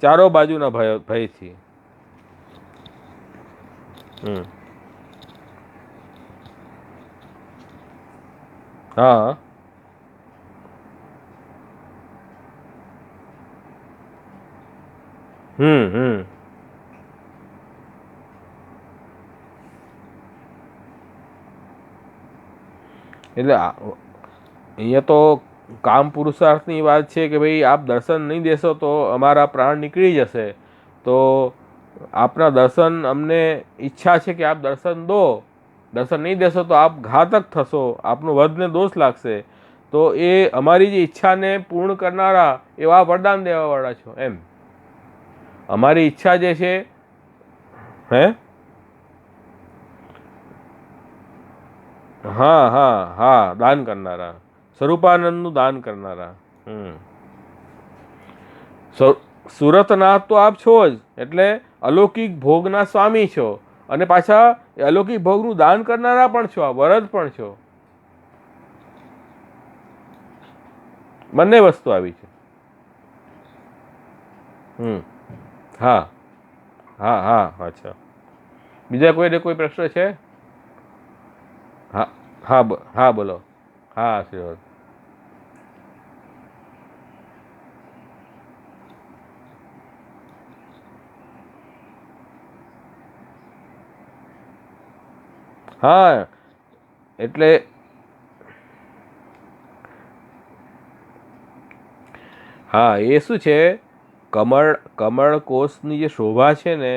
ચારો બાજુના ભયથી। હા એટલે અહીંયા તો કામ પુરુષાર્થની વાત છે કે ભાઈ આપ દર્શન નહીં દેશો તો અમારા પ્રાણ નીકળી જશે। તો આપના દર્શન, અમને ઈચ્છા છે કે આપ દર્શન દો, દર્શન નહીં દેશો તો આપ ઘાતક થશો, આપનો વધને દોષ લાગશે। તો એ અમારી જે ઈચ્છાને પૂર્ણ કરનારા એવા વરદાન દેવાવાળા છો એમ। અમારી ઈચ્છા જે છે હે હા હા હા દાન કરનારા, સ્વરૂપાનંદનું દાન કરનારા। સુરતનાથ તો આપ છો જ, એટલે અલૌકિક ભોગના સ્વામી છો, અને પાછા એ અલૌકિક ભોગનું દાન કરનારા પણ છો, આ વરદ પણ છો। બંને વસ્તુ આવી છે। હા હા હા અચ્છા, બીજા કોઈને કોઈ પ્રશ્ન છે? હા હા હા બોલો। હા આશીર્વાદ। હા એટલે હા એ શું છે, કમળ કોષની જે શોભા છે ને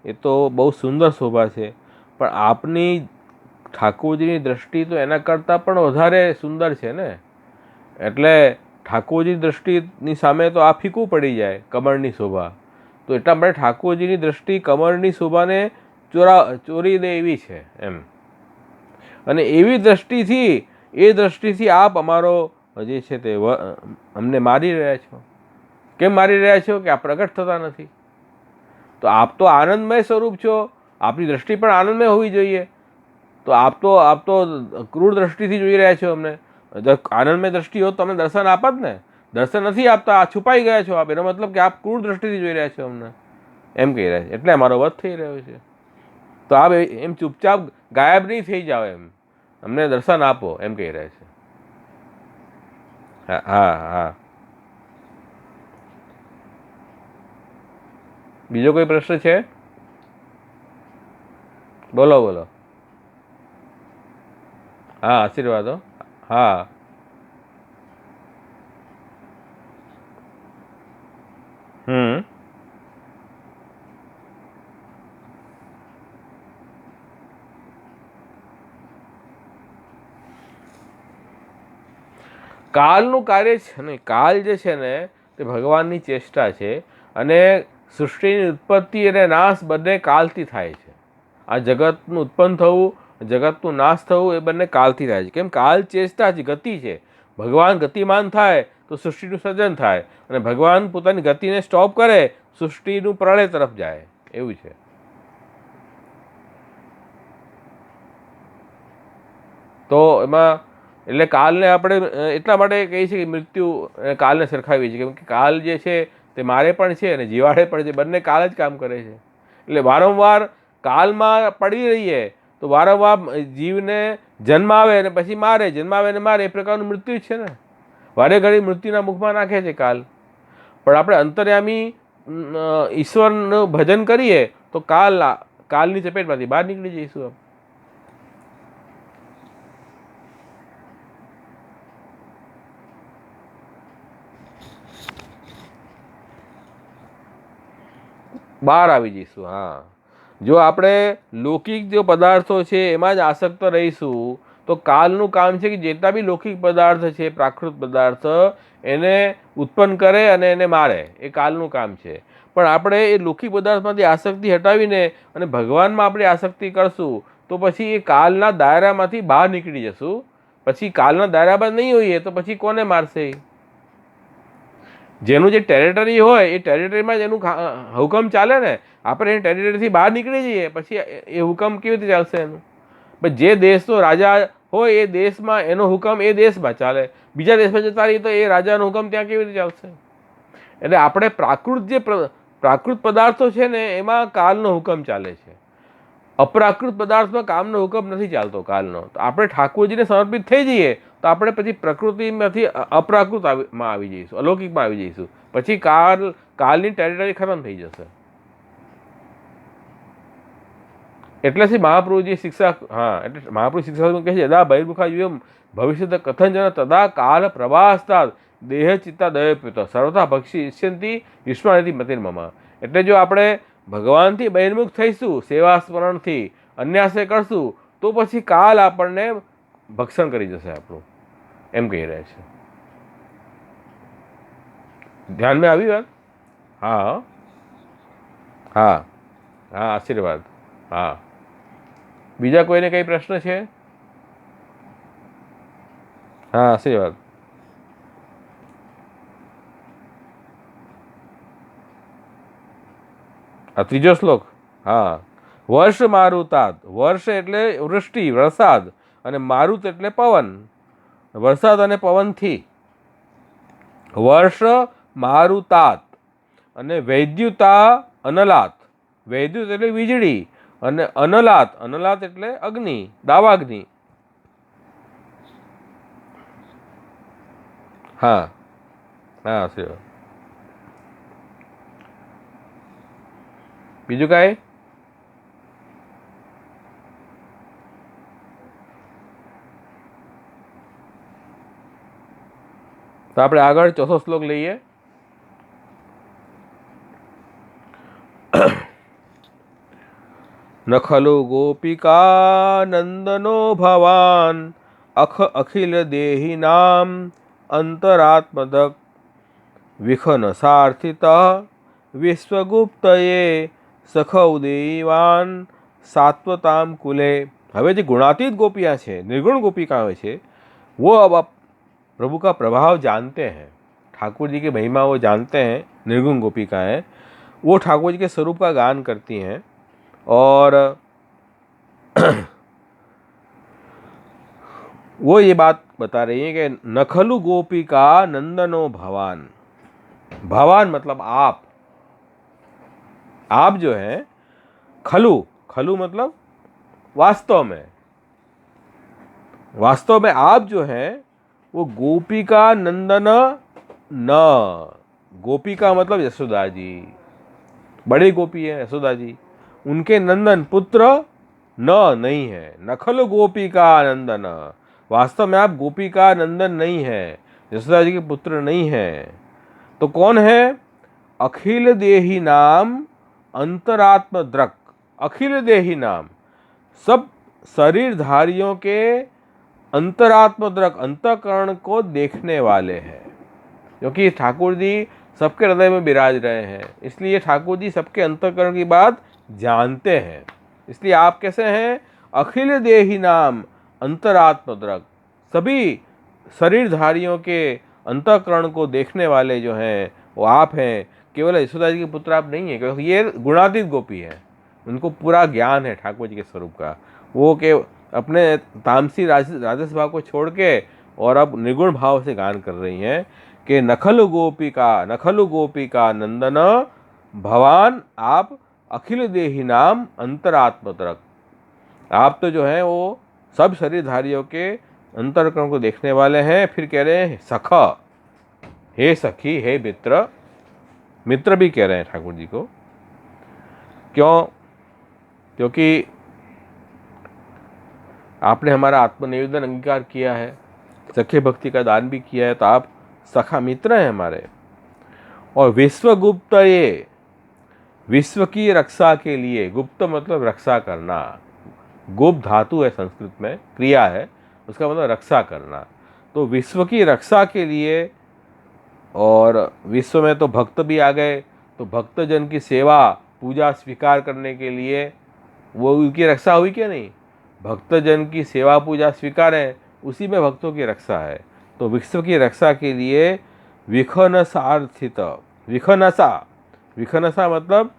એ તો બહુ સુંદર શોભા છે, પણ આપની ઠાકોરજીની દ્રષ્ટિ તો એના કરતાં પણ વધારે સુંદર છે ને। એટલે ઠાકોરજીની દ્રષ્ટિની સામે તો આ ફીકું પડી જાય કમળની શોભા। તો એટલા માટે ઠાકોરજીની દ્રષ્ટિ કમળની શોભાને ચોરી દે એવી છે એમ। અને એવી દ્રષ્ટિથી, એ દ્રષ્ટિથી આપ અમારો જે છે તે અમને મારી રહ્યા છો। કેમ મારી રહ્યા છો? કે આ પ્રગટ થતા નથી। તો આપ તો આનંદમય સ્વરૂપ છો, આપની દ્રષ્ટિ પણ આનંદમય હોવી જોઈએ। તો આપ તો ક્રૂર દ્રષ્ટિથી જોઈ રહ્યા છો અમને. આનંદમય દ્રષ્ટિ હોત તો અમને દર્શન આપત ને. દર્શન નથી આપતા, છુપાઈ ગયા છો આપ, એનો મતલબ કે આપ ક્રૂર દ્રષ્ટિથી જોઈ રહ્યા છો અમને, એમ કહી રહ્યા છે. એટલે અમારો વધ થઈ રહ્યો છે. તો આપ એમ ચૂપચાપ ગાયબ નહીં થઈ જાઓ, એમ અમને દર્શન આપો, એમ કહી રહ્યા છે. હા હા હા. બીજો કોઈ પ્રશ્ન છે? બોલો બોલો. હા, આશીર્વાદો. હા કાલનું કાર્ય છે ને, કાલ જે છે ને તે ભગવાનની ચેષ્ટા છે, અને સૃષ્ટિની ઉત્પત્તિ અને નાશ બંને કાલથી થાય છે. આ જગતનું ઉત્પન્ન થવું, જગતનું નાશ થવું એ બંને કાલથી થાય છે. કેમ? કાલ ચેષ્ટા છે, ગતિ છે. ભગવાન ગતિમાન થાય તો સૃષ્ટિનું સર્જન થાય, અને ભગવાન પોતાની ગતિને સ્ટોપ કરે, સૃષ્ટિનું પ્રલય તરફ જાય, એવું છે. તો એમાં એટલે કાલને આપણે એટલા માટે કહીએ છીએ કે મૃત્યુ કાલને સરખાવીએ છીએ, કેમ કે કાલ જે છે તે મારે પણ છે અને જીવાડે પણ છે, બંને કાલ જ કામ કરે છે. એટલે વારંવાર કાલમાં પડી રહીએ તો વારંવાર જીવને જન્મ આવે અને પછી મારે, જન્મ આવે અને મારે, એ પ્રકારનું મૃત્યુ જ છે ને. વારે ઘડી મૃત્યુના મુખમાં નાખે છે કાલ. પણ આપણે અંતર્યામી ઈશ્વરનું ભજન કરીએ તો કાલની ચપેટમાંથી બહાર નીકળી જઈશું. બહાર આવી જઈશું. હા, જો આપણે લૌકિક જો પદાર્થો છે એમાં જ આસક્ત રહીશું તો કાલનું કામ છે કે જેટલા બી લૌકિક પદાર્થ છે, પ્રાકૃત પદાર્થ, એને ઉત્પન્ન કરે અને એને મારે, એ કાલનું કામ છે. પણ આપણે એ લૌકિક પદાર્થમાંથી આસક્તિ હટાવીને અને ભગવાનમાં આપણે આસક્તિ કરશું તો પછી એ કાલના દાયરામાંથી બહાર નીકળી જશું. પછી કાલના દાયરામાં નહીં હોઈએ તો પછી કોને મારશે? જેનું જે ટેરિટરી હોય એ ટેરિટરીમાં જ એનું હુકમ ચાલે ને. આપણે એ ટેરિટરીથી બહાર નીકળી જઈએ પછી એ હુકમ કેવી રીતે ચાલશે એનું? પણ જે દેશનો રાજા હોય એ દેશમાં એનો હુકમ એ દેશમાં ચાલે, બીજા દેશમાં જતા રહીએ તો એ રાજાનો હુકમ ત્યાં કેવી રીતે ચાલશે? એટલે આપણે પ્રાકૃત પદાર્થો છે ને એમાં કાલનો હુકમ ચાલે છે. અપ્રાકૃત પદાર્થમાં કામનો હુકમ નથી ચાલતો કાલનો. તો આપણે ઠાકોરજીને સમર્પિત થઈ જઈએ તો આપણે પછી પ્રકૃતિમાંથી અપ્રાકૃતમાં આવી જઈશું, અલૌકિકમાં આવી જઈશું. પછી કાલની ટેરિટરી ખતમ થઈ જશે. એટલે મહાપ્રભુજી શિક્ષા, હા, એટલે મહાપ્રભુ શિક્ષા કહે છે, યદા બહિર્મુખા યુયમ ભવિષ્યત કથંજન તદા કાલ પ્રભાસ્તાદ દેહ ચિત્તા દયપ્યુત સર્વથા ભક્ષી ઇષ્યંતિ યુષ્માનિધિ મતિર્મમા. એટલે જો આપણે ભગવાનથી બહિર્મુખ થઈશું, સેવા સ્મરણથી અન્યાશ્રય કરશું તો પછી કાલ આપણને ભક્ષણ કરી જશે આપણું, એમ કહી રહ્યા છે. ધ્યાનમાં આવી વાત? હા હા હા, આશીર્વાદ. હા, બીજા કોઈને કઈ પ્રશ્ન છે? હા, આશીર્વાદ. આ ત્રીજો શ્લોક. હા, વર્ષ મારુતાદ. વર્ષ એટલે વૃષ્ટિ, વરસાદ, અને મારુત એટલે પવન, વરસાદ અને પવનથી. વર્ષ મારુતાત, અને વૈદ્યુતા અનલાત. વૈદ્યુત એટલે વીજળી, અને અનલાત, અનલાત એટલે અગ્નિ, દાવાગ્નિ. હા હા, બીજું કાંઈ? તો આપણે આગળ ચોથો શ્લોક લઈએ. ન ખલુ ગોપિકા નંદનો ભવાન અખિલ દેહી નામ અંતરાત્મદક વિખન સાર્થિત વિશ્વગુપ્તયે સખૌ દેવાન સાત્વતામ કુલે. હવે જે ગુણાતીત गोपियाँ છે, निर्गुण गोपिकाएं છે, वो अब प्रभु का प्रभाव जानते हैं, ठाकुर जी की महिमा वो जानते हैं. निर्गुण गोपिकाएं वो ठाकुर जी के स्वरूप का गान करती हैं और वो ये बात बता रही है कि नखलु गोपिका नंदनो भवान। भवान मतलब आप जो है, खलु, खलु मतलब वास्तव में आप जो है वो गोपिका नंदन न। गोपिका मतलब यशोदा जी, बड़ी गोपी है यशोदा जी, उनके नंदन पुत्र नहीं है। नखल गोपिका नंदन, वास्तव में आप गोपिका नंदन नहीं है, यशोदा जी के पुत्र नहीं है। तो कौन है? अखिल देही नाम अंतरात्म द्रक। अखिल देही नाम, सब शरीरधारियों के अंतरात्म द्रक, अंतःकरण को देखने वाले हैं। क्योंकि ठाकुर जी सबके हृदय में विराज रहे हैं, इसलिए ठाकुर जी सबके अंतःकरण की बात जानते हैं। इसलिए आप कैसे हैं? अखिल देही नाम अंतरात्म द्रक, सभी शरीरधारियों के अंतःकरण को देखने वाले जो हैं वो आप हैं। केवल यशोदा जी के पुत्र आप नहीं हैं, क्योंकि ये गुणातीत गोपी है, उनको पूरा ज्ञान है ठाकुर जी के स्वरूप का। वो के अपने तामसी राजस भाव को छोड़ के और अब निर्गुण भाव से गान कर रही हैं कि नखलु गोपिका नंदन भवान, आप अखिल देही नाम अंतरात्मतरक। आप तो जो है वो सब शरीरधारियों के अंतरकरण को देखने वाले हैं। फिर कह रहे हैं सख, हे सखी, हे मित्र, मित्र भी कह रहे हैं ठाकुर जी को। क्यों? क्योंकि आपने हमारा आत्मनिवेदन अंगीकार किया है, सखे भक्ति का दान भी किया है, तो आप सखा मित्र हैं हमारे। और विश्वगुप्त, ये विश्व की रक्षा के लिए, गुप्त मतलब रक्षा करना, गुप्त धातु है संस्कृत में, क्रिया है, उसका मतलब रक्षा करना। तो विश्व की रक्षा के लिए, और विश्व में तो भक्त भी आ गए, तो भक्तजन की सेवा पूजा स्वीकार करने के लिए वो उनकी रक्षा हुई क्या नहीं? भक्तजन की सेवा पूजा स्वीकार है, उसी में भक्तों की रक्षा है। तो विश्व की रक्षा के लिए विखनसार्थित, विखनसा मतलब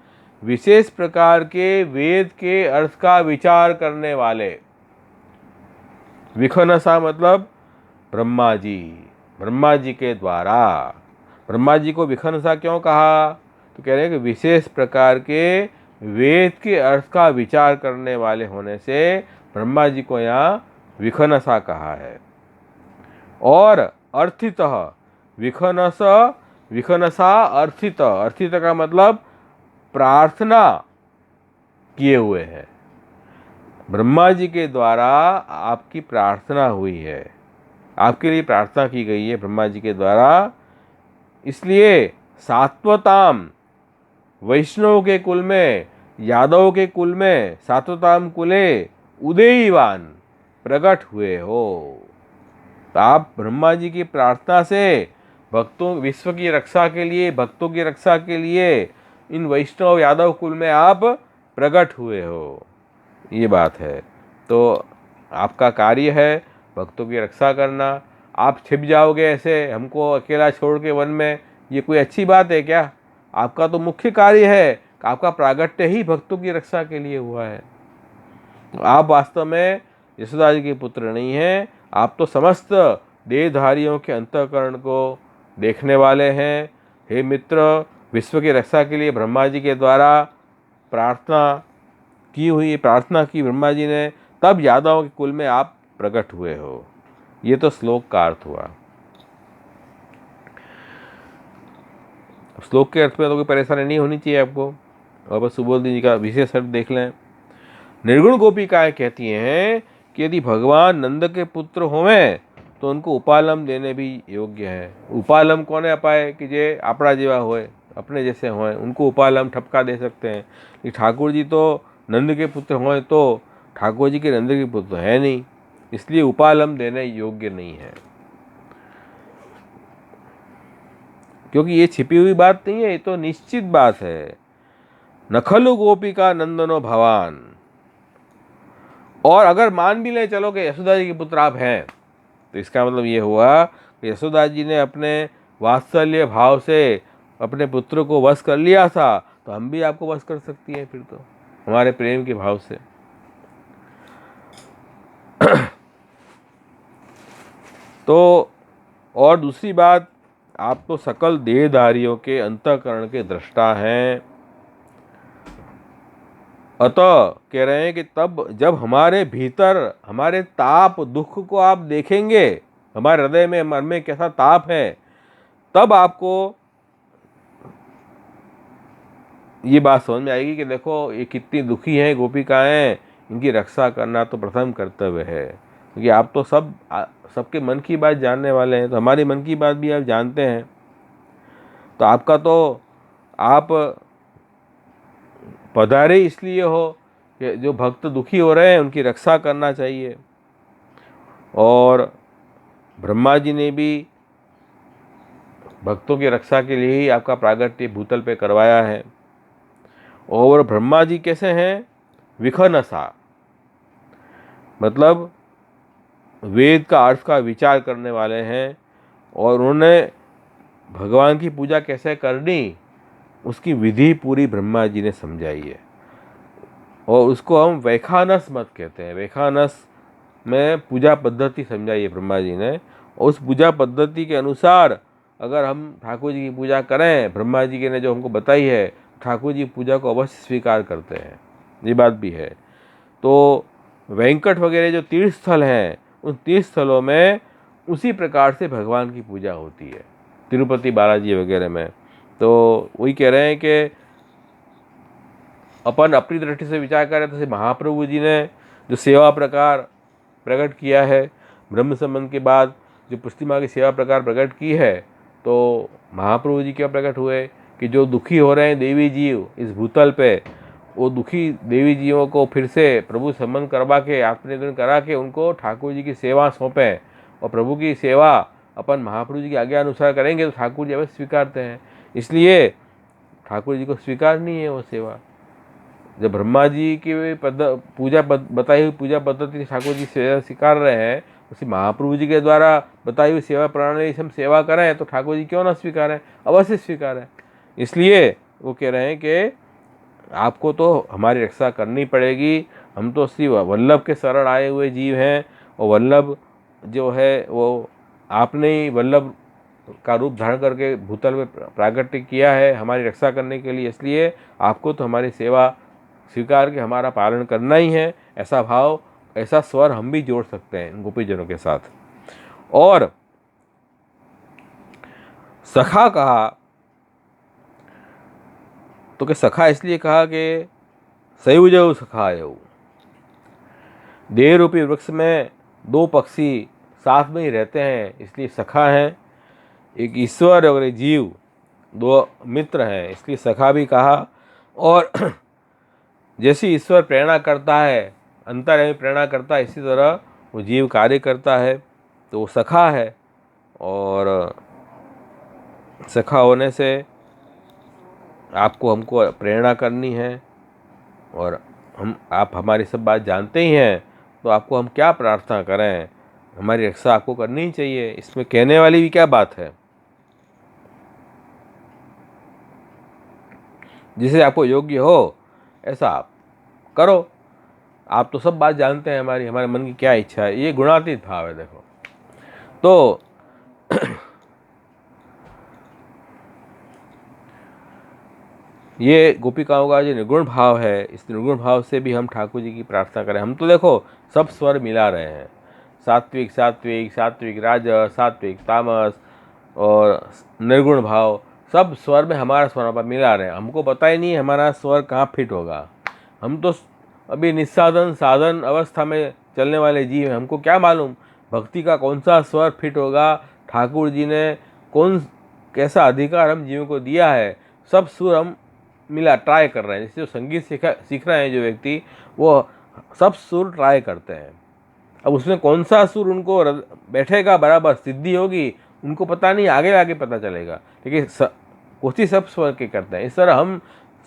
विशेष प्रकार के वेद के अर्थ का विचार करने वाले। विखनसा मतलब ब्रह्मा जी के द्वारा। ब्रह्मा जी को विखनसा क्यों कहा? तो कह रहे हैं कि विशेष प्रकार के वेद के अर्थ का विचार करने वाले होने से ब्रह्मा जी को यहाँ विखनसा कहा है। और अर्थितः, विखनसा अर्थित, अर्थित का मतलब प्रार्थना किए हुए है। ब्रह्मा जी के द्वारा आपकी प्रार्थना हुई है, आपके लिए प्रार्थना की गई है ब्रह्मा जी के द्वारा। इसलिए सात्वताम, वैष्णव के कुल में, यादव के कुल में, सात्वताम कुले उदयीवान प्रकट हुए हो। तो आप ब्रह्मा जी की प्रार्थना से भक्तों, विश्व की रक्षा के लिए, भक्तों की रक्षा के लिए इन वैष्णव यादव कुल में आप प्रकट हुए हो, ये बात है। तो आपका कार्य है भक्तों की रक्षा करना। आप छिप जाओगे ऐसे हमको अकेला छोड़ के वन में, ये कोई अच्छी बात है क्या? आपका तो मुख्य कार्य है, आपका प्रागट्य ही भक्तों की रक्षा के लिए हुआ है। तो आप वास्तव में यशोदा जी के पुत्र नहीं हैं, आप तो समस्त देहधारियों के अंतःकरण को देखने वाले हैं। हे मित्र, विश्व की रक्षा के लिए ब्रह्मा जी के द्वारा प्रार्थना की ब्रह्मा जी ने, तब यादवों के कुल में आप प्रकट हुए हो। ये तो श्लोक का अर्थ हुआ। श्लोक के अर्थ में तो कोई परेशानी नहीं होनी चाहिए आपको। और बस सुबोधनी जी का विशेष अर्थ देख लें। निर्गुण गोपिकाएं कहती हैं कि यदि भगवान नंद के पुत्र होवें तो उनको उपालम देने भी योग्य है। उपालम कौन है अपाय? कि जे आपड़ा जेवा होए, अपने जैसे होए, उनको उपालम ठपका दे सकते हैं। कि ठाकुर जी तो नंद के पुत्र होए तो ठाकुर जी के नंद के पुत्र है नहीं, इसलिए उपालम देने योग्य नहीं है। क्योंकि ये छिपी हुई बात नहीं है, ये तो निश्चित बात है। नखलु गोपिका नंदनो भवान। और अगर मान भी ले चलो कि यशोदा जी के पुत्र आप हैं, तो इसका मतलब ये हुआ कि यशोदा जी ने अपने वात्सल्य भाव से अपने पुत्र को वश कर लिया था, तो हम भी आपको वश कर सकती हैं फिर तो, हमारे प्रेम के भाव से। तो और दूसरी बात, आप तो सकल देहधारियों के अंतःकरण के दृष्टा हैं। अतः कह रहे हैं कि तब जब हमारे भीतर हमारे ताप दुख को आप देखेंगे, हमारे हृदय में मन में कैसा ताप है, तब आपको ये बात समझ में आएगी कि देखो ये कितनी दुखी हैं गोपिकाएं, इनकी रक्षा करना तो प्रथम कर्तव्य है। क्योंकि आप तो सबके मन की बात जानने वाले हैं, तो हमारी मन की बात भी आप जानते हैं। तो आपका तो आप पधारे इसलिए हो कि जो भक्त दुखी हो रहे हैं उनकी रक्षा करना चाहिए। और ब्रह्मा जी ने भी भक्तों की रक्षा के लिए ही आपका प्रागट्य भूतल पे करवाया है। और ब्रह्मा जी कैसे हैं? विखनसा, मतलब वेद का अर्थ का विचार करने वाले हैं, और उन्होंने भगवान की पूजा कैसे करनी उसकी विधि पूरी ब्रह्मा जी ने समझाई है। और उसको हम वैखानस मत कहते हैं। वैखानस में पूजा पद्धति समझाई है ब्रह्मा जी ने, और उस पूजा पद्धति के अनुसार अगर हम ठाकुर जी की पूजा करें, ब्रह्मा जी के ने जो हमको बताई है, ठाकुर जी पूजा को अवश्य स्वीकार करते हैं। ये बात भी है। तो वेंकट वगैरह जो तीर्थ स्थल हैं, उन तीर्थ स्थलों में उसी प्रकार से भगवान की पूजा होती है, तिरुपति बालाजी वगैरह में। तो वही कह रहे हैं कि अपन अपनी दृष्टि से विचार करें तो महाप्रभु जी ने जो सेवा प्रकार प्रकट किया है, ब्रह्म संबंध के बाद जो पुष्टिमा की सेवा प्रकार प्रकट की है, तो महाप्रभु जी क्या प्रकट हुए कि जो दुखी हो रहे हैं देवी जीव इस भूतल पे, वो दुखी देवी जीवों को फिर से प्रभु संबंध करवा के, आत्मनिर्भर करा के उनको ठाकुर जी की सेवा सौंपें। और प्रभु की सेवा अपन महाप्रभु जी की आज्ञा अनुसार करेंगे तो ठाकुर जी अवश्य स्वीकारते हैं। इसलिए ठाकुर जी को स्वीकारनी है वो सेवा। जब ब्रह्मा जी की बताई हुई पूजा पद्धति ठाकुर जी सेवा स्वीकार रहे हैं, उसी महाप्रभु जी के द्वारा बताई हुई सेवा प्रणाली से हम सेवा करें तो ठाकुर जी क्यों ना स्वीकारें, अवश्य स्वीकारें। इसलिए वो कह रहे हैं कि आपको तो हमारी रक्षा करनी पड़ेगी। हम तो श्री वल्लभ के शरण आए हुए जीव हैं, और वल्लभ जो है वो आपने ही वल्लभ का रूप धारण करके भूतल में प्रागट्य किया है हमारी रक्षा करने के लिए। इसलिए आपको तो हमारी सेवा स्वीकार के हमारा पालन करना ही है। ऐसा भाव, ऐसा स्वर हम भी जोड़ सकते हैं गोपीजनों के साथ। और सखा कहा तो कि सखा इसलिए कहा कि सयुजऊ सखायऊ, देह रूपी वृक्ष में दो पक्षी साथ में ही रहते हैं, इसलिए सखा हैं। एक ईश्वर और एक जीव, दो मित्र हैं, इसलिए सखा भी कहा। और जैसे ईश्वर प्रेरणा करता है, अंतर्यामी प्रेरणा करता है, इसी तरह वो जीव कार्य करता है, तो वो सखा है। और सखा होने से आपको हमको प्रेरणा करनी है, और आप हमारी सब बात जानते ही हैं, तो आपको हम क्या प्रार्थना करें, हमारी रक्षा आपको करनी ही चाहिए। इसमें कहने वाली भी क्या बात है। जिसे आपको योग्य हो ऐसा आप करो। आप तो सब बात जानते हैं हमारे मन की क्या इच्छा है। ये गुणातीत भाव है। देखो तो ये गोपिकाओं का जो निर्गुण भाव है, इस निर्गुण भाव से भी हम ठाकुर जी की प्रार्थना करें। हम तो देखो सब स्वर मिला रहे हैं, सात्विक सात्विक, सात्विक राजस, सात्विक तामस और निर्गुण भाव, सब स्वर में हमारा स्वर पर मिला रहे हैं। हमको पता ही नहीं हमारा स्वर कहाँ फिट होगा। हम तो अभी निस्साधन साधन अवस्था में चलने वाले जीव हैं। हमको क्या मालूम भक्ति का कौन सा स्वर फिट होगा, ठाकुर जी ने कैसा अधिकार हम जीवों को दिया है। सब सुर हम मिला ट्राई कर रहे हैं। जैसे जो संगीत सीख रहे हैं जो व्यक्ति, वो सब सुर ट्राई करते हैं। अब उसमें कौन सा सुर उनको बैठेगा, बराबर सिद्धि होगी, उनको पता नहीं, आगे आगे पता चलेगा। लेकिन कोशिश सब स्वर के करते हैं। इस तरह हम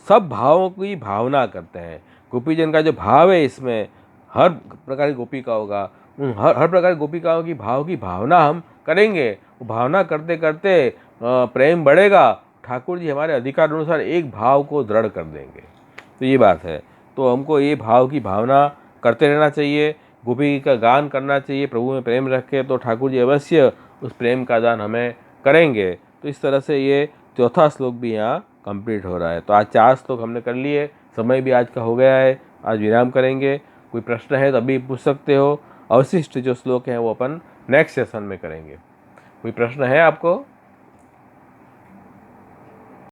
सब भावों की भावना करते हैं। गोपीजन का जो भाव है, इसमें हर प्रकार की गोपिकाओं का, उन हर प्रकार की गोपिकाओं की भाव की भावना हम करेंगे। वो भावना करते करते प्रेम बढ़ेगा, ठाकुर जी हमारे अधिकार अनुसार एक भाव को दृढ़ कर देंगे। तो ये बात है। तो हमको ये भाव की भावना करते रहना चाहिए गोपी का गान करना चाहिए, प्रभु में प्रेम रखे तो ठाकुर जी अवश्य उस प्रेम का दान हमें करेंगे। तो इस तरह से ये चौथा श्लोक भी यहाँ कंप्लीट हो रहा है। तो आज 4 श्लोक हमने कर लिए, समय भी आज का हो गया है, आज विराम करेंगे। कोई प्रश्न है तो अभी पूछ सकते हो। अवशिष्ट जो श्लोक हैं वो अपन नेक्स्ट सेशन में करेंगे। कोई प्रश्न है आपको?